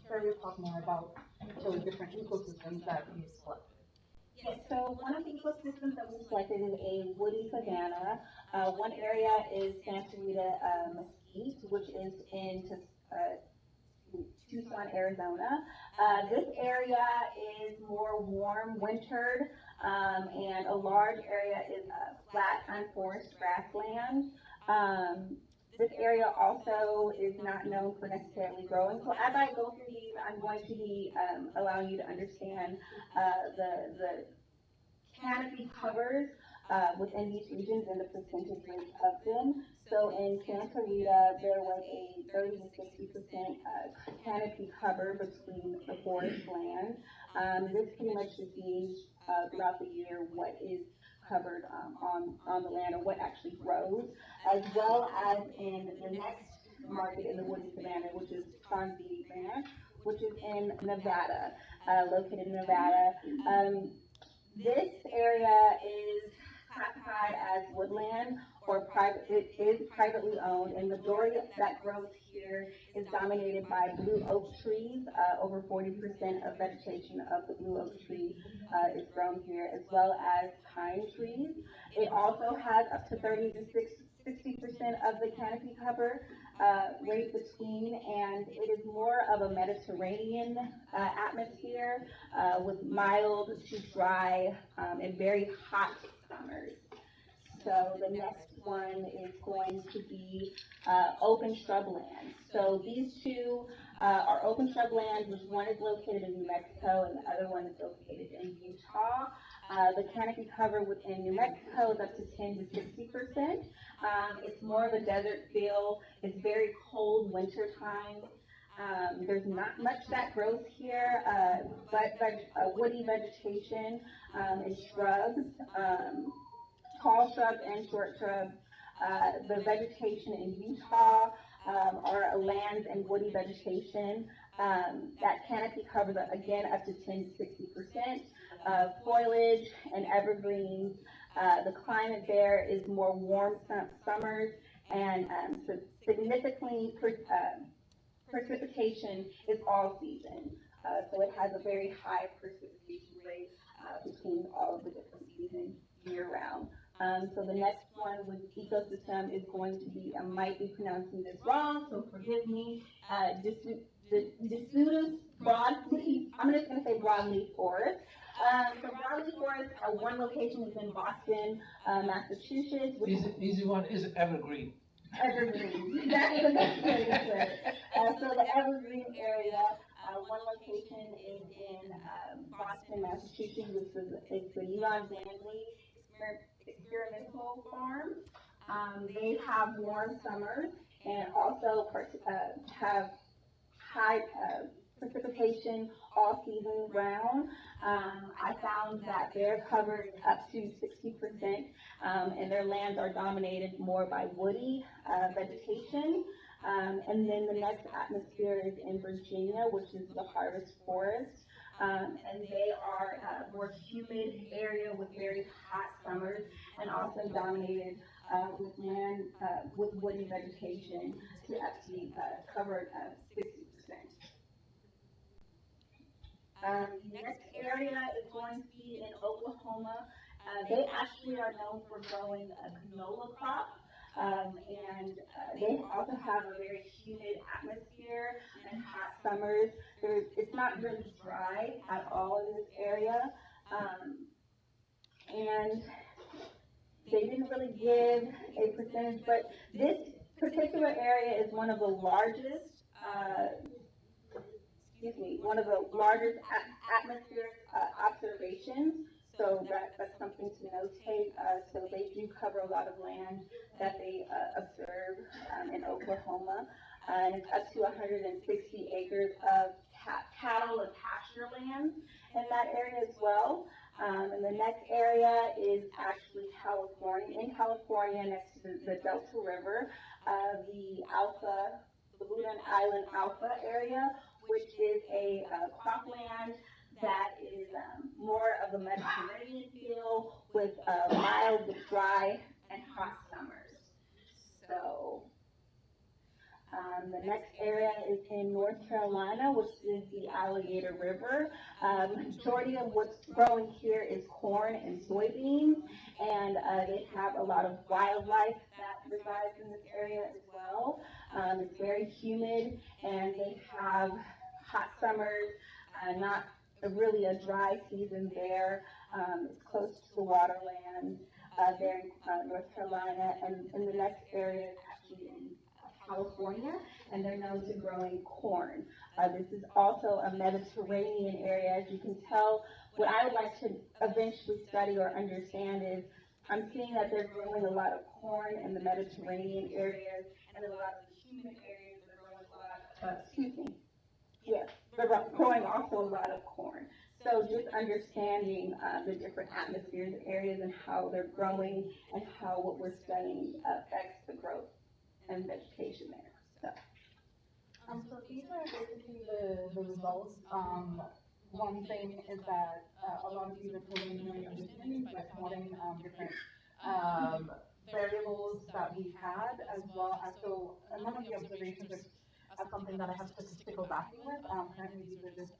Sherry will talk more about the different ecosystems that we selected. Yes, so one of the ecosystems that we selected is a woody savanna. One area is Santa Rita Mesquite, which is in Tucson, Arizona. This area is more warm wintered, and a large area is flat unforested grassland. This area also is not known for necessarily growing. So as I go through these, I'm going to be allowing you to understand the canopy covers within these regions and the percentage rate of them. So in Santa Rita, there was a 30 to 60% canopy cover between the forest land. This pretty much just means throughout the year what is covered on the land, or what actually grows, as well as in the next market in the woody savanna, which is Tucson Ranch, which is in Nevada, located in Nevada. This area is classified as woodland, or private. It is privately owned, and the majority that grows here is dominated by blue oak trees. Over 40% of vegetation of the blue oak tree is grown here, as well as pine trees. It also has up to 30 to 60% of the canopy cover rate between, and it is more of a Mediterranean atmosphere with mild to dry and very hot summers. So the next one is going to be open shrubland. So these two are open shrublands, which one is located in New Mexico and the other one is located in Utah. The canopy cover within New Mexico is up to 10 to 60%. It's more of a desert feel. It's very cold winter time. There's not much that grows here, but woody vegetation and shrubs, tall shrubs and short shrubs. The vegetation in Utah are lands and woody vegetation. That canopy covers, again, up to 10 to 60%. Foliage and evergreens. The climate there is more warm summers, and significantly precipitation is all season. So it has a very high precipitation rate between all of the different seasons year round. So the next one with ecosystem is going to be, I might be pronouncing this wrong, so forgive me, Deciduous broadleaf, I'm just going to say broadleaf forest. So broadleaf forest, one location is in Boston, Massachusetts. Easy one is evergreen. Evergreen, that's the best way to put it. So the evergreen area One location is in Boston, Massachusetts, which is it's the Elon Landley Experimental Farm. They have warm summers and also have high precipitation all season round. I found that they're covered up to 60%, and their lands are dominated more by woody vegetation. And then the next atmosphere is in Virginia, which is the harvest forest. And they are a more humid area with very hot summers and also dominated with land with woody vegetation to actually cover 60%. The next area is going to be in Oklahoma. They actually are known for growing a canola crop. And they also have a very humid atmosphere and hot summers. It's not really dry at all in this area. And they didn't really give a percentage, but this particular area is one of the largest, one of the largest atmospheric observations. So that's something to notate. So they do cover a lot of land that they observe in Oklahoma. And it's up to 160 acres of cattle and pasture land in that area as well. And the next area is actually California. In California, next to the Delta River, the Blue Island Alpha area, which is a cropland that is more of a Mediterranean feel with mild, dry, and hot summers. So the next area is in North Carolina, which is the Alligator River. Majority of what's growing here is corn and soybeans, and they have a lot of wildlife that resides in this area as well. It's very humid, and they have hot summers, not really a dry season there. It's close to the waterland there in North Carolina, and the next area is actually in California, and they're known to growing corn. This is also a Mediterranean area. As you can tell, what I would like to eventually study or understand is I'm seeing that they're growing a lot of corn in the Mediterranean areas, and in a lot of the humid areas they're growing a lot, they're growing also a lot of corn. So just understanding the different atmospheres and areas and how they're growing and how what we're studying affects the growth and vegetation there. So these are basically the results. One thing is that a lot of these are preliminary understandings by plotting different variables that we had, as well as, so none of the observations are something that I have statistical backing with. Currently these are just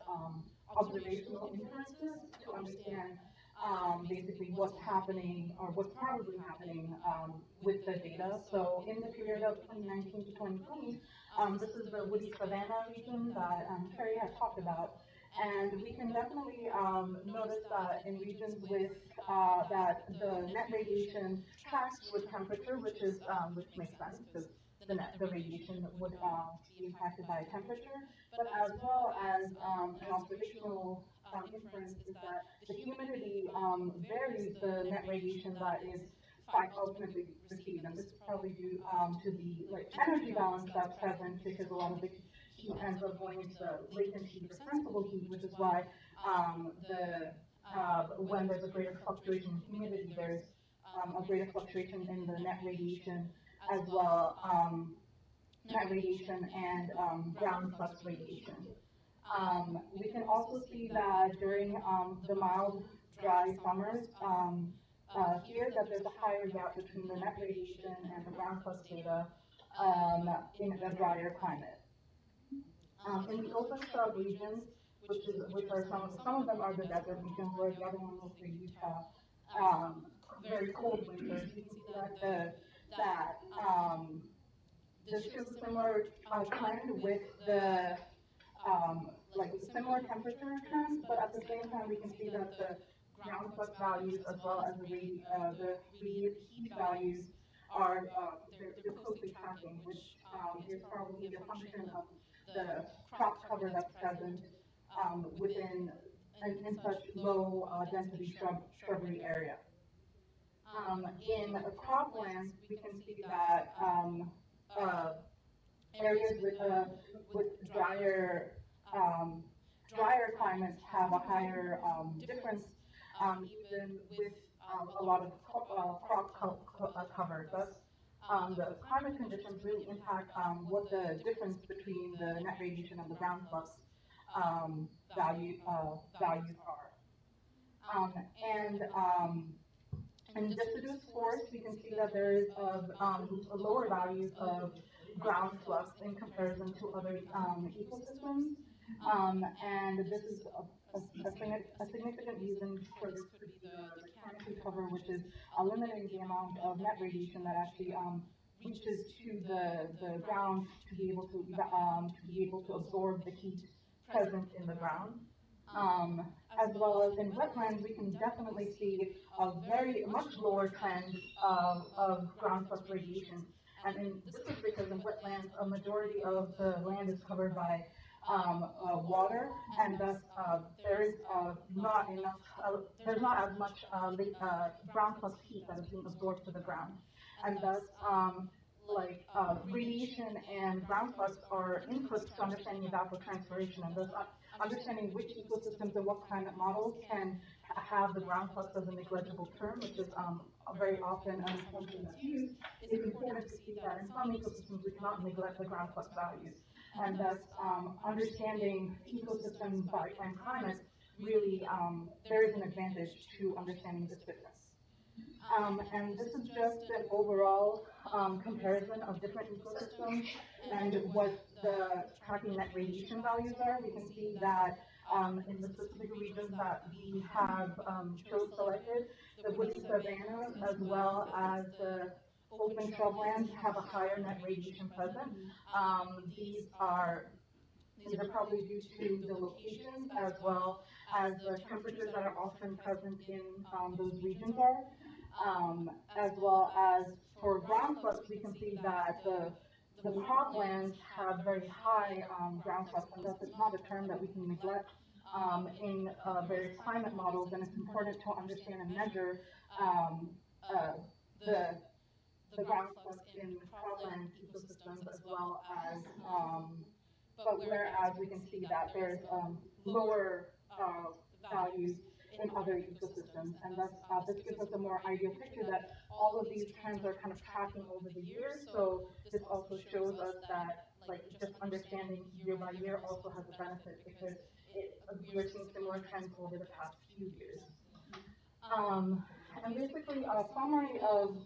observational inferences to understand basically what's happening or what's probably happening with the data. So in the period of 2019 to 2020, this is the woody savanna region that Carrie had talked about. And we can definitely notice that in regions with that the net radiation tracks with temperature, which makes sense because the radiation would be impacted by temperature, but as well as an observational inference is that the humidity varies the net radiation that is ultimately received, and this is probably due to the energy balance that's present because a lot of the heat ends up going into latent heat or sensible heat, which is why when there's a greater fluctuation in humidity, there's a greater fluctuation in the net radiation as well, net radiation and ground flux radiation. We can also see that during the mild, dry summers here that there's a higher gap between the net radiation and the ground flux data in a drier climate. In the open scrub regions, which are some of them are the desert regions, where the other one was the Utah very cold winters. You can see that this shows a similar trend with the similar temperature trends, but at the same time we can see that the ground flux values as well as the radiated heat values are they're closely tracking, which is probably a function of the crop cover that's present within in such low density shrubbery area. In croplands, we can see that uh, areas with um, drier climates have a higher difference, even with a lot of cover. Thus, the climate conditions really impact what the difference between the net radiation and the ground flux values are. Um, and um, in deciduous forest, we can see that there is lower values of ground flux in comparison to other ecosystems. And this is a significant reason for this could be the canopy cover, which is limiting the amount of net radiation that actually reaches to the ground to be able to absorb the heat present in the ground. As well as in wetlands, we can definitely see a very much lower trend of ground flux radiation. And this is because in wetlands, a majority of the land is covered by water, and thus there is not enough, there's not as much ground flux heat that is being absorbed to the ground. And thus, radiation and ground flux are inputs to understanding evapotranspiration, and thus understanding which ecosystems and what climate models can have the ground flux as a negligible term, which is very often an assumption that's used. It's important to see that in some ecosystems we cannot neglect the ground flux values, and thus understanding ecosystems and climates really there is an advantage to understanding this difference. And this is just an overall comparison of different ecosystems and what the tracking net radiation values are. We can see that in the specific regions that we have selected, the woody savannas as well as the open shrublands have a higher net radiation present. These are probably due to the locations as well as the temperatures that are often present in those regions are. As well as for ground flux, we can see that the croplands have very high ground flux, and thus it's not a term that we can neglect in various climate models, and it's important to understand and measure the ground flux in cropland ecosystems as well as but whereas we can see that there's lower values in other ecosystems, and thus this gives us a more ideal picture that all of these trends are kind of tracking over the years. So this also shows us that just understanding year by year also has a benefit because we are seeing similar trends over the past few years. And basically a summary of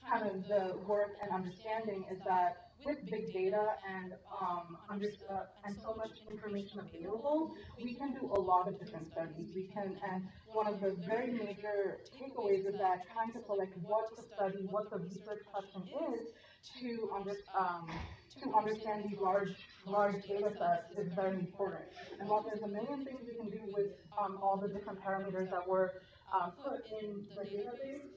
kind of the work and understanding is that with big data and so much information available, we can do a lot of different studies. And one of the very major takeaways is that trying to select what to study, what the research question is, to understand these large data sets is very important. And while there's a million things we can do with all the different parameters that were put in the database,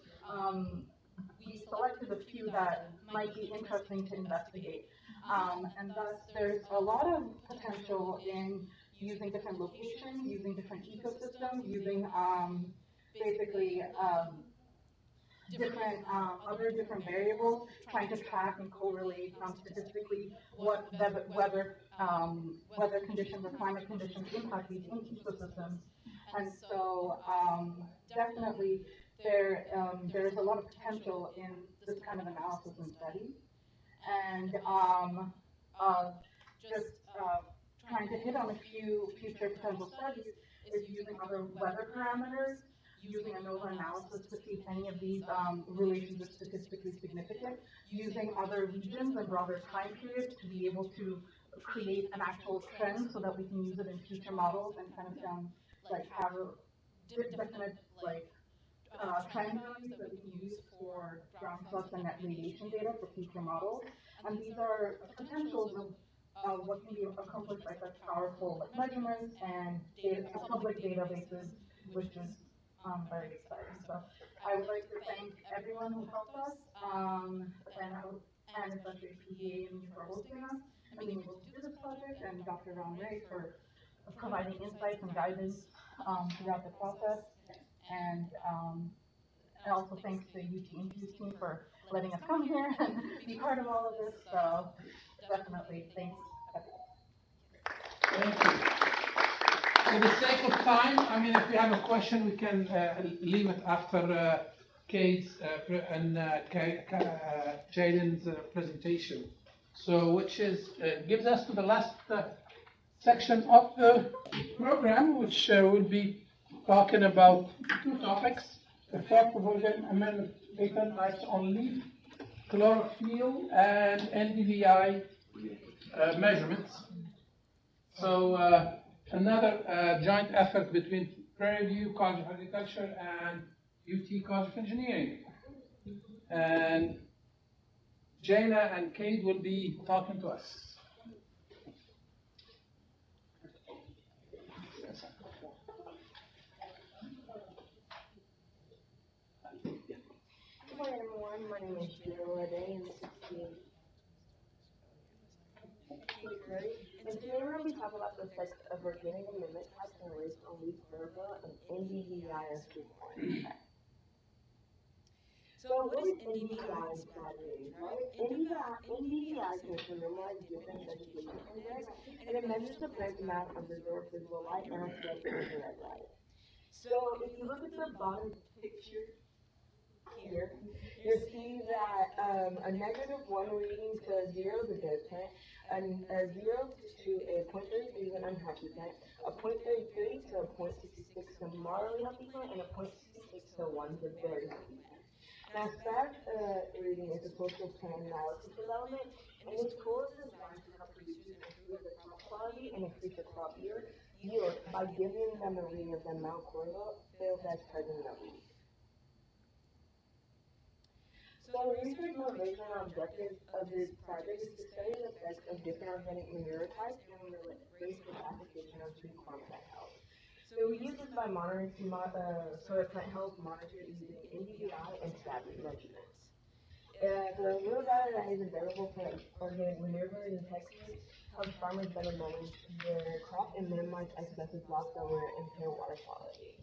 we selected a few that might be interesting to investigate. And thus, there's a lot of potential in using different locations, using different ecosystems, using basically other different variables, trying to track and correlate statistically what weather conditions or climate conditions impact these ecosystems. And so definitely there's a lot of potential in this kind of analysis and study. And just trying to hit on a few future potential studies is using other weather parameters, using ANOVA analysis to see if any of these relations are statistically significant, using other regions and broader time periods to be able to create an actual trend so that we can use it in future models and kind of have a definite trend values that we can use for ground flux and net radiation data for future models. And these are potentials of what can be accomplished by such powerful measurements and public databases, which is very exciting. So I would like to thank everyone who helped us, and especially PDA and me for hosting us. being able to do this project, and Dr. Ron Ray for providing insights and guidance throughout the process. And also thanks to UT INFEWS team for letting us come here and be part of all of this. So definitely thanks. Thank you. For the sake of time, I mean, if you have a question, we can leave it after Kate's and Jaden's presentation. So, which is gives us to the last section of the program, which will be talking about two topics: the fourth provision amendment patent rights on leaf, chlorophyll, and NDVI measurements. So another joint effort between Prairie View College of Agriculture and UT College of Engineering. And Jana and Kate will be talking to us. Good morning, everyone. My name is Jana Lede, and this is and today we're going to be talking about the effects of organic amendment types and rates on leaf chlorophyll and NDVI as treatment. So what is NDVI in strategies, right? NDVI stands for normalized difference vegetation index, and it measures the plant's amount of absorbed visible light and reflected infrared light. So if you look at the bottom picture here, you'll see that a -1 reading to 0 is a dead plant, a 0 to a 0.33 is an unhealthy plant, a 0.33 to a 0.66 is a moderately healthy plant, and a 0.66 to 1 is a very healthy plant. Now, SPAG reading is a social plan analysis development, and this tool is designed to help producers improve the crop quality and increase the crop yield by giving them a reading of the amount of chlorophyll that's present in the leaf. So the research motivation and objectives of this project is to study the effects of different organic manure types and relate to the application of tree plant health. So we use this by monitoring soil plant health monitored using NDVI and SABRE measurements. The little data that is available for organic manure in Texas helps farmers better manage their crop and minimize excessive loss that will impair water quality.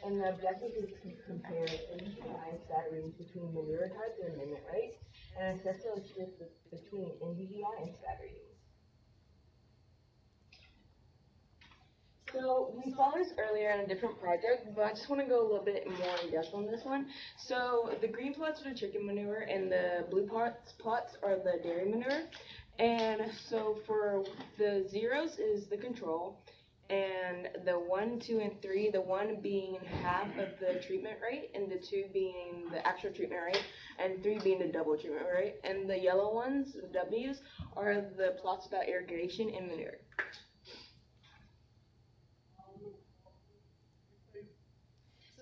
And the objective is to compare NDVI and stat readings between manure types and amendment rates, and assess the relationship between NDVI and stat readings. So we saw this earlier in a different project, but I just want to go a little bit more in depth on this one. So the green plots are the chicken manure, and the blue plots are the dairy manure. And so for the zeros is the control, and the 1, 2, and 3, the 1 being half of the treatment rate, and the 2 being the actual treatment rate, and 3 being the double treatment rate. And the yellow ones, the W's, are the plots about irrigation and manure.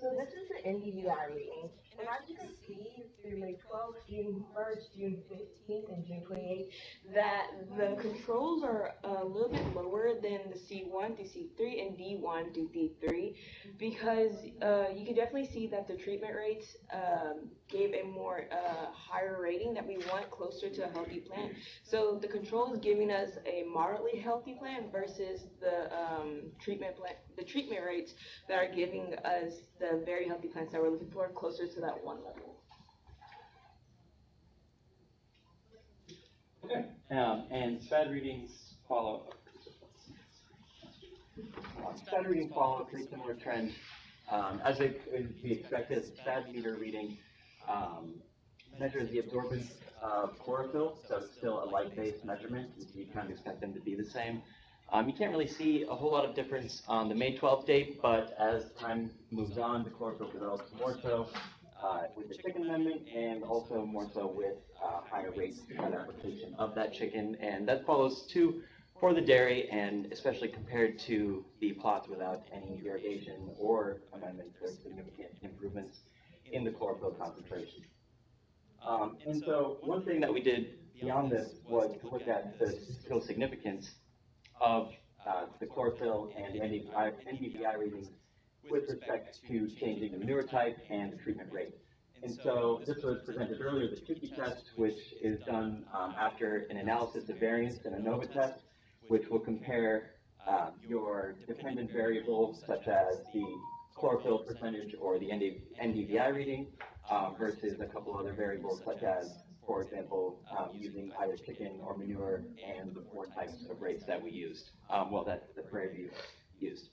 So this is the NDVI reading, and as you can see through May 12th, June 1st, June 15th, and June 28th, that the controls are a little bit lower than the C1 through C3 and D1 through D3, because you can definitely see that the treatment rates gave a more higher rating that we want closer to a healthy plant. So the control is giving us a moderately healthy plant versus the treatment rates that are giving us the very healthy plants that we're looking for, closer to that 1 level. Okay. And SPAD readings follow. SPAD readings follow a pretty similar trend. As it would be expected, SPAD meter reading measures the absorbance of chlorophyll, so it's still a light-based measurement. You kind of expect them to be the same. You can't really see a whole lot of difference on the May 12th date, but as time moves on, the chlorophyll develops more so with the chicken amendment, and also more so with higher rates of application of that chicken. And that follows too for the dairy, and especially compared to the plots without any irrigation or amendment, there's significant improvements in the chlorophyll concentration. And so one thing that we did beyond this was to look at the statistical significance of the chlorophyll and the NDVI readings with respect to changing the manure type and the treatment rate. And so this was presented earlier, the Tukey test, which is done after an analysis of variance and a ANOVA test, which will compare your dependent variables such as the chlorophyll percentage or the NDVI reading versus a couple other variables such as, for example, using either chicken or manure and the 4 types of rates that we used, that the Prairie View used.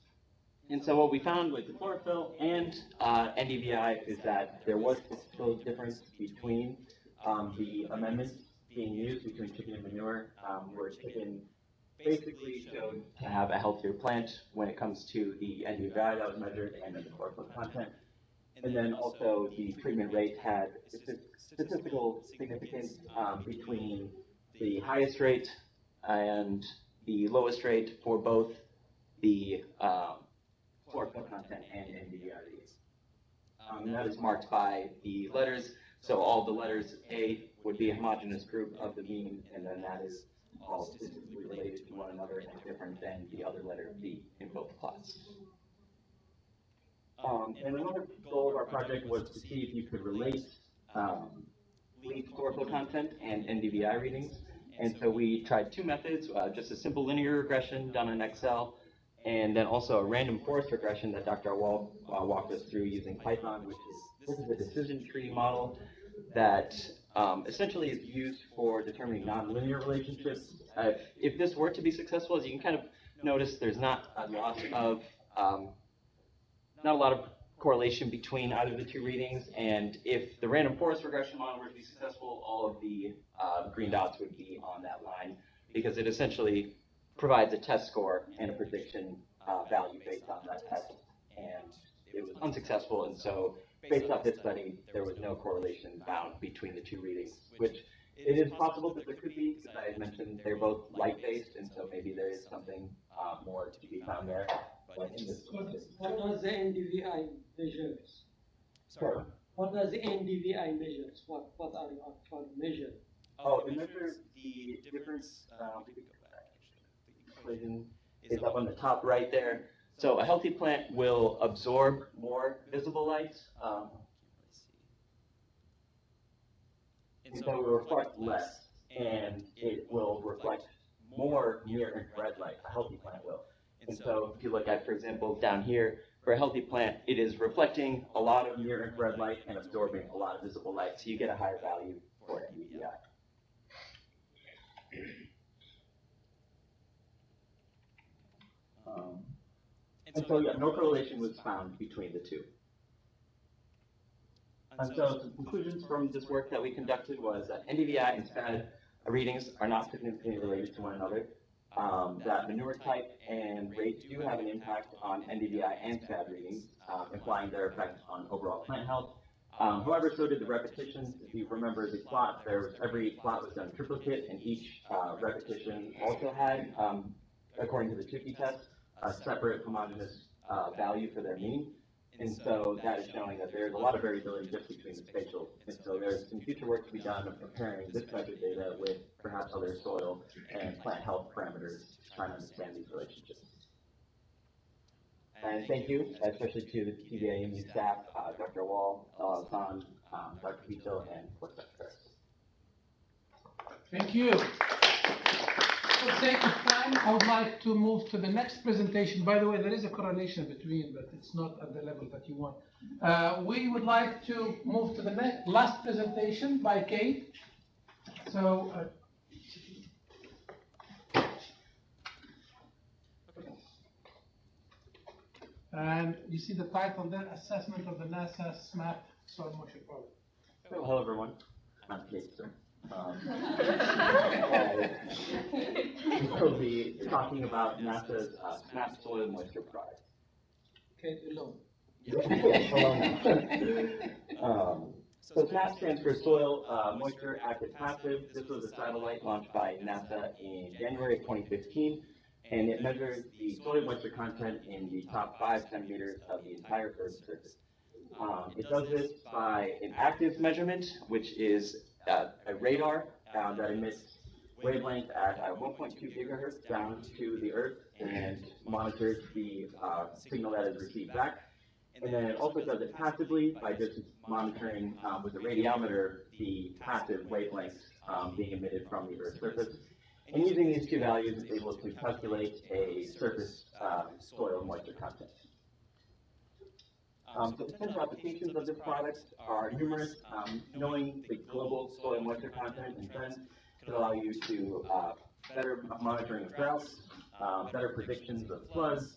And so what we found with the chlorophyll and NDVI is that there was still a difference between the amendments being used between chicken and manure, where chicken basically showed to have a healthier plant when it comes to the NDVI that was measured and then the chlorophyll content. And then also the treatment rate had statistical significance between the highest rate and the lowest rate for both the chlorophyll content and NDVI readings. And that is marked by the letters. So all the letters A would be a homogeneous group of the mean, and then that is all statistically related to one another and different than the other letter B in both plots. And another goal of our project was to see if you could relate leaf chlorophyll content and NDVI readings. And so we tried 2 methods, just a simple linear regression done in Excel, and then also a random forest regression that Dr. Wall walked us through using Python, this is a decision tree model that essentially is used for determining nonlinear relationships. If this were to be successful, as you can kind of notice, there's not a lot of correlation between either of the 2 readings, and if the random forest regression model were to be successful, all of the green dots would be on that line, because it essentially provides a test score and a prediction value based on that test, and it was unsuccessful, and so based off this study, there was no correlation found between the 2 readings, which it is possible that there could be, because I had mentioned they're both light-based, and so maybe there is something more to be found there. But in this case, what does the NDVI measures? Sorry? What does the NDVI measures? What are you actually measuring? Oh, it measures the difference. We could go back, actually. The equation is up on the top right there. So a healthy plant will absorb more visible light, and so it will reflect less, and it will reflect more near-infrared light. A healthy plant will. And so if you look at, for example, down here, for a healthy plant, it is reflecting a lot of near-infrared light and absorbing a lot of visible light, so you get a higher value for NDVI. And so, no correlation was found between the 2. And so some conclusions from this work that we conducted was that NDVI and SPAD readings are not significantly related to one another, that manure type and rate do have an impact on NDVI and SPAD readings, implying their effect on overall plant health. However, so did the repetitions. If you remember the plot, every plot was done in triplicate, and each repetition also had, according to the Tukey test, a separate homogeneous value for their mean. And so that is showing that there's a lot of variability just between the spatials. And so there's some future work to be done of comparing this type of data with perhaps other soil and plant health parameters to try to understand these relationships. And thank you, especially to the TVA and staff, Dr. Wall, Hassan, Dr. Pito, and Dr. Ferris. Thank you. For the sake of time, I would like to move to the next presentation. By the way, there is a correlation between, but it's not at the level that you want. We would like to move to the last presentation by Kate. So, and you see the title there, Assessment of the NASA SMAP Soil Moisture Problem. Hello, everyone. I'm Kate, sir. We'll be talking about NASA's SMAP Soil Moisture Prize. Okay, hello. So SMAP stands for Soil Moisture Active Passive. This was a satellite launched by NASA in January of 2015, and it measures the soil moisture content in the top 5 centimeters of the entire Earth's surface. It does this by an active measurement, which is a radar that emits wavelength at 1.2 gigahertz down to the Earth and monitors the signal that is received back. And then it also does it passively by just monitoring with the radiometer the passive wavelengths being emitted from the Earth's surface. And using these two values, it's able to calculate a surface soil moisture content. So potential applications of this product are numerous. Knowing the global soil moisture content and trends could allow you to better monitoring of droughts, better predictions of floods,